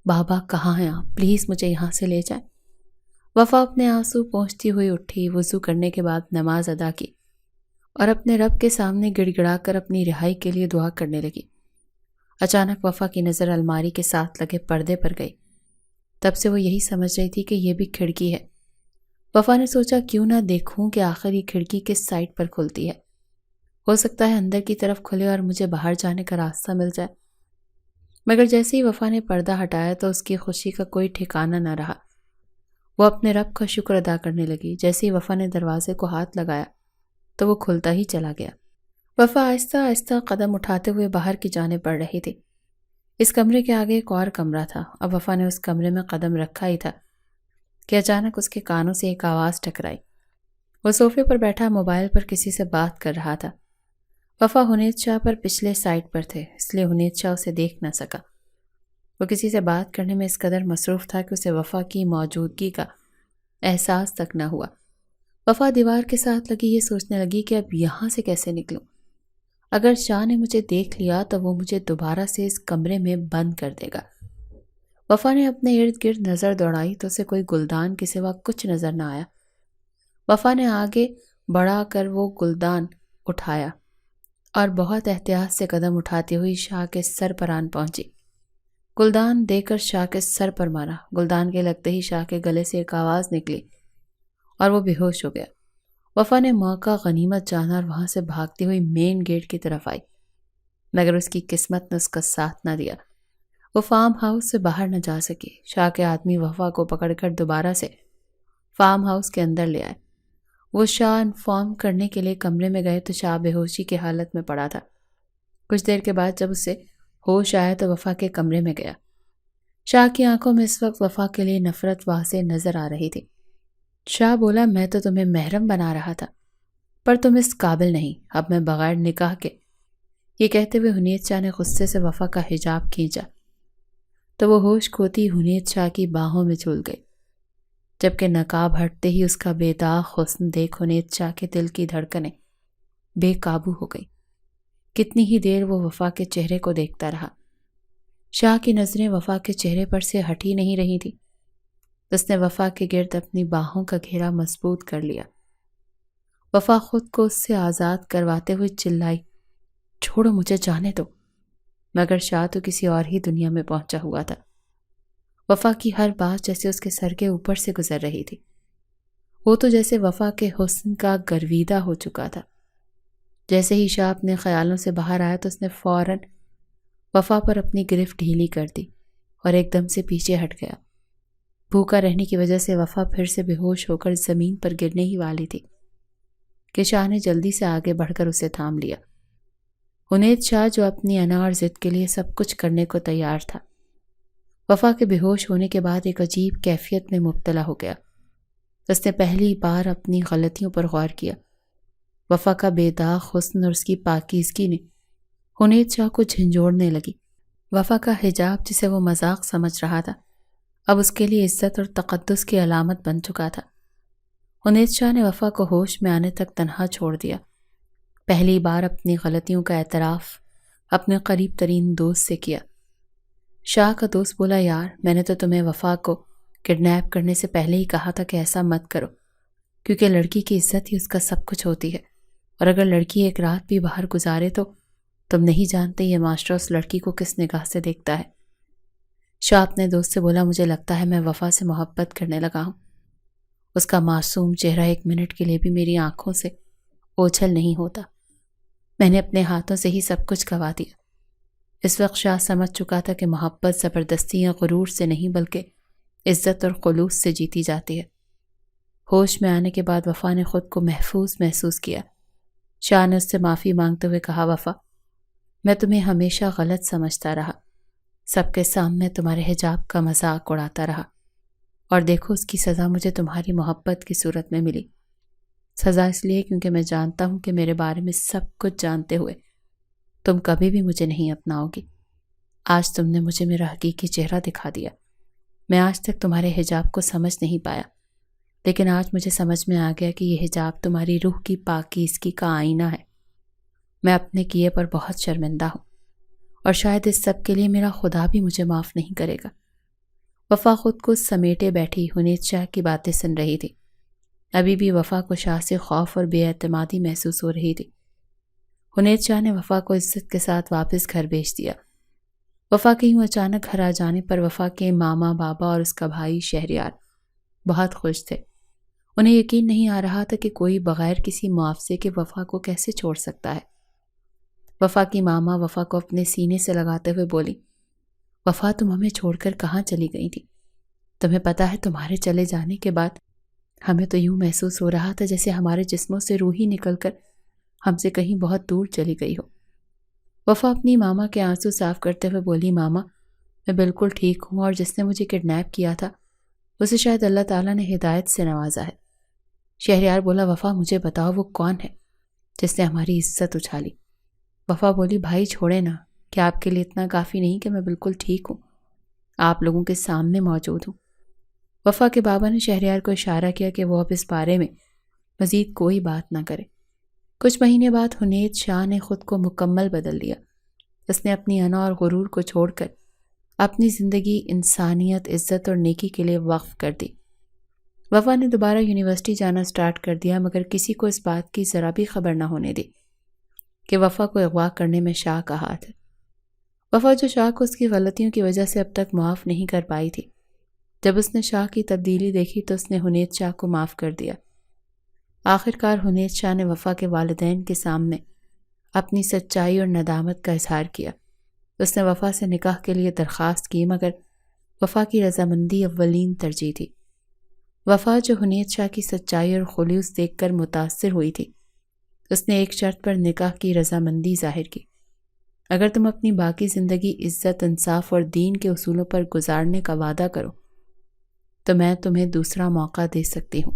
بابا کہاں ہیں آپ؟ پلیز مجھے یہاں سے لے جائیں۔ وفا اپنے آنسو پونچھتی ہوئی اٹھی، وضو کرنے کے بعد نماز ادا کی اور اپنے رب کے سامنے گڑ گڑا کر اپنی رہائی کے لیے دعا کرنے لگی۔ اچانک وفا کی نظر الماری کے ساتھ لگے پردے پر گئی۔ تب سے وہ یہی سمجھ رہی تھی کہ یہ بھی کھڑکی ہے۔ وفا نے سوچا کیوں نہ دیکھوں کہ آخر یہ کھڑکی کس سائڈ پر کھلتی ہے، ہو سکتا ہے اندر کی طرف کھلے اور مجھے باہر جانے کا راستہ مل جائے۔ مگر جیسے ہی وفا نے پردہ ہٹایا تو اس کی خوشی کا کوئی ٹھکانہ نہ رہا۔ وہ اپنے رب کا شکر ادا کرنے لگی۔ جیسے ہی وفا نے دروازے کو ہاتھ لگایا تو وہ کھلتا ہی چلا گیا۔ وفا آہستہ آہستہ قدم اٹھاتے ہوئے باہر کی جانب بڑھ رہی تھی۔ اس کمرے کے آگے ایک اور کمرہ تھا۔ اب وفا نے اس کمرے میں قدم رکھا ہی تھا کہ اچانک اس کے کانوں سے ایک آواز ٹکرائی۔ وہ صوفے پر بیٹھا موبائل پر کسی سے بات کر رہا تھا۔ وفا حنیت شاہ پر پچھلے سائٹ پر تھے، اس لیے حنیت شاہ اسے دیکھ نہ سکا۔ وہ کسی سے بات کرنے میں اس قدر مصروف تھا کہ اسے وفا کی موجودگی کا احساس تک نہ ہوا۔ وفا دیوار کے ساتھ لگی یہ سوچنے لگی کہ اب یہاں سے کیسے نکلوں؟ اگر شاہ نے مجھے دیکھ لیا تو وہ مجھے دوبارہ سے اس کمرے میں بند کر دے گا۔ وفا نے اپنے ارد گرد نظر دوڑائی تو اسے کوئی گلدان کے سوا کچھ نظر نہ آیا۔ وفا نے آگے بڑھا کر وہ گلدان اٹھایا اور بہت احتیاط سے قدم اٹھاتی ہوئی شاہ کے سر پر آن پہنچی۔ گلدان دے کر شاہ کے سر پر مارا۔ گلدان کے لگتے ہی شاہ کے گلے سے ایک آواز نکلی اور وہ بے ہوش ہو گیا۔ وفا نے موقع غنیمت جانا اور وہاں سے بھاگتی ہوئی مین گیٹ کی طرف آئی، مگر اس کی قسمت نے اس کا ساتھ نہ دیا۔ وہ فارم ہاؤس سے باہر نہ جا سکی۔ شاہ کے آدمی وفا کو پکڑ کر دوبارہ سے فارم ہاؤس کے اندر لے آئے۔ وہ شاہ انفارم کرنے کے لیے کمرے میں گئے تو شاہ بے ہوشی کی حالت میں پڑا تھا۔ کچھ دیر کے بعد جب اسے ہوش آیا تو وفا کے کمرے میں گیا۔ شاہ کی آنکھوں میں اس وقت وفا کے لیے نفرت واضح نظر آ رہی تھی۔ شاہ بولا، میں تو تمہیں محرم بنا رہا تھا، پر تم اس قابل نہیں، اب میں بغیر نکاح کے۔ یہ کہتے ہوئے حنیت شاہ نے غصے سے وفا کا حجاب کھینچا تو وہ ہوش کھوتی حنیت شاہ کی باہوں میں جھول گئی۔ جبکہ نقاب ہٹتے ہی اس کا بے داغ حسن دیکھ حنیت شاہ کے دل کی دھڑکنیں بے قابو ہو گئی۔ کتنی ہی دیر وہ وفا کے چہرے کو دیکھتا رہا۔ شاہ کی نظریں وفا کے چہرے پر سے ہٹ ہی نہیں رہی تھی۔ اس نے وفا کے گرد اپنی باہوں کا گھیرا مضبوط کر لیا۔ وفا خود کو اس سے آزاد کرواتے ہوئے چلائی، چھوڑو مجھے، جانے دو۔ مگر شاہ تو کسی اور ہی دنیا میں پہنچا ہوا تھا۔ وفا کی ہر بات جیسے اس کے سر کے اوپر سے گزر رہی تھی۔ وہ تو جیسے وفا کے حسن کا گرویدہ ہو چکا تھا۔ جیسے ہی شاہ اپنے خیالوں سے باہر آیا تو اس نے فوراً وفا پر اپنی گرفت ڈھیلی کر دی اور ایک دم سے پیچھے ہٹ گیا۔ بھوکا رہنے کی وجہ سے وفا پھر سے بے ہوش ہو کر زمین پر گرنے ہی والی تھی کہ شاہ نے جلدی سے آگے بڑھ کر اسے تھام لیا۔ حنیت شاہ جو اپنی انا اور ضد کے لیے سب کچھ کرنے کو تیار تھا، وفا کے بے ہوش ہونے کے بعد ایک عجیب کیفیت میں مبتلا ہو گیا۔ اس نے پہلی بار اپنی غلطیوں پر غور کیا۔ وفا کا بے داغ حسن اور اس کی پاکیزگی نے حنیت شاہ کو جھنجھوڑنے لگی۔ وفا کا حجاب جسے وہ مذاق سمجھ رہا تھا، اب اس کے لیے عزت اور تقدس کی علامت بن چکا تھا۔ حنیت شاہ نے وفا کو ہوش میں آنے تک تنہا چھوڑ دیا۔ پہلی بار اپنی غلطیوں کا اعتراف اپنے قریب ترین دوست سے کیا۔ شاہ کا دوست بولا، یار میں نے تو تمہیں وفا کو کڈنیپ کرنے سے پہلے ہی کہا تھا کہ ایسا مت کرو، کیونکہ لڑکی کی عزت ہی اس کا سب کچھ ہوتی ہے، اور اگر لڑکی ایک رات بھی باہر گزارے تو تم نہیں جانتے یہ معاشرہ اس لڑکی کو کس نگاہ سے دیکھتا ہے۔ شاہ اپنے دوست سے بولا، مجھے لگتا ہے میں وفا سے محبت کرنے لگا ہوں۔ اس کا معصوم چہرہ ایک منٹ کے لیے بھی میری آنکھوں سے اوجھل نہیں ہوتا۔ میں نے اپنے ہاتھوں سے ہی سب کچھ گوا دیا۔ اس وقت شاہ سمجھ چکا تھا کہ محبت زبردستی یا غرور سے نہیں بلکہ عزت اور خلوص سے جیتی جاتی ہے۔ ہوش میں آنے کے بعد وفا نے خود کو محفوظ محسوس کیا۔ شاہ نے اس سے معافی مانگتے ہوئے کہا، وفا میں تمہیں ہمیشہ غلط سمجھتا رہا، سب کے سامنے تمہارے حجاب کا مذاق اڑاتا رہا، اور دیکھو اس کی سزا مجھے تمہاری محبت کی صورت میں ملی۔ سزا اس لیے کیونکہ میں جانتا ہوں کہ میرے بارے میں سب کچھ جانتے ہوئے تم کبھی بھی مجھے نہیں اپناؤ گی۔ آج تم نے مجھے میرا حقیقی چہرہ دکھا دیا۔ میں آج تک تمہارے حجاب کو سمجھ نہیں پایا، لیکن آج مجھے سمجھ میں آ گیا کہ یہ حجاب تمہاری روح کی پاکیزگی کا آئینہ ہے۔ میں اپنے کیے پر بہت شرمندہ ہوں، اور شاید اس سب کے لیے میرا خدا بھی مجھے معاف نہیں کرے گا۔ وفا خود کو سمیٹے بیٹھی حنیت شاہ کی باتیں سن رہی تھی۔ ابھی بھی وفا کو شاہ سے خوف اور بے اعتمادی محسوس ہو رہی تھی۔ حنیت شاہ نے وفا کو عزت کے ساتھ واپس گھر بھیج دیا۔ وفا کے یوں اچانک گھر آ جانے پر وفا کے ماما، بابا اور اس کا بھائی شہریار بہت خوش تھے۔ انہیں یقین نہیں آ رہا تھا کہ کوئی بغیر کسی معاوضے کے وفا کو کیسے چھوڑ سکتا ہے۔ وفا کی ماما وفا کو اپنے سینے سے لگاتے ہوئے بولی، وفا تم ہمیں چھوڑ کر کہاں چلی گئی تھی؟ تمہیں پتا ہے تمہارے چلے جانے کے بعد ہمیں تو یوں محسوس ہو رہا تھا جیسے ہمارے جسموں سے روح ہی نکل کر ہم سے کہیں بہت دور چلی گئی ہو۔ وفا اپنی ماما کے آنسو صاف کرتے ہوئے بولی، ماما میں بالکل ٹھیک ہوں، اور جس نے مجھے کڈنیپ کیا تھا اسے شاید اللہ تعالیٰ نے ہدایت سے نوازا ہے۔ شہریار بولا، وفا مجھے بتاؤ وہ کون ہے جس نے ہماری عزت اچھالی؟ وفا بولی، بھائی چھوڑے نا، کہ آپ کے لیے اتنا کافی نہیں کہ میں بالکل ٹھیک ہوں، آپ لوگوں کے سامنے موجود ہوں۔ وفا کے بابا نے شہریار کو اشارہ کیا کہ وہ اب اس بارے میں مزید کوئی بات نہ کرے۔ کچھ مہینے بعد حنیت شاہ نے خود کو مکمل بدل دیا۔ اس نے اپنی انا اور غرور کو چھوڑ کر اپنی زندگی انسانیت، عزت اور نیکی کے لیے وقف کر دی۔ وفا نے دوبارہ یونیورسٹی جانا سٹارٹ کر دیا، مگر کسی کو اس بات کی ذرا بھی خبر نہ ہونے دی کہ وفا کو اغوا کرنے میں شاہ کا ہاتھ ہے۔ وفا جو شاہ کو اس کی غلطیوں کی وجہ سے اب تک معاف نہیں کر پائی تھی، جب اس نے شاہ کی تبدیلی دیکھی تو اس نے حنیت شاہ کو معاف کر دیا۔ آخرکار حنیت شاہ نے وفا کے والدین کے سامنے اپنی سچائی اور ندامت کا اظہار کیا۔ اس نے وفا سے نکاح کے لیے درخواست کی، مگر وفا کی رضامندی اولین ترجیح تھی۔ وفا جو حنیت شاہ کی سچائی اور خلوص دیکھ کر متاثر ہوئی تھی، اس نے ایک شرط پر نکاح کی رضامندی ظاہر کی، اگر تم اپنی باقی زندگی عزت، انصاف اور دین کے اصولوں پر گزارنے کا وعدہ کرو تو میں تمہیں دوسرا موقع دے سکتی ہوں۔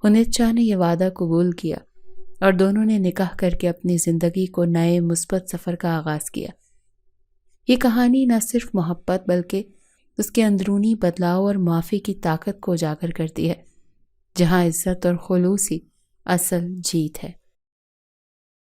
حنیت شاہ نے یہ وعدہ قبول کیا اور دونوں نے نکاح کر کے اپنی زندگی کو نئے مثبت سفر کا آغاز کیا۔ یہ کہانی نہ صرف محبت بلکہ اس کے اندرونی بدلاؤ اور معافی کی طاقت کو اجاگر کرتی ہے، جہاں عزت اور خلوص ہی اصل جیت ہے۔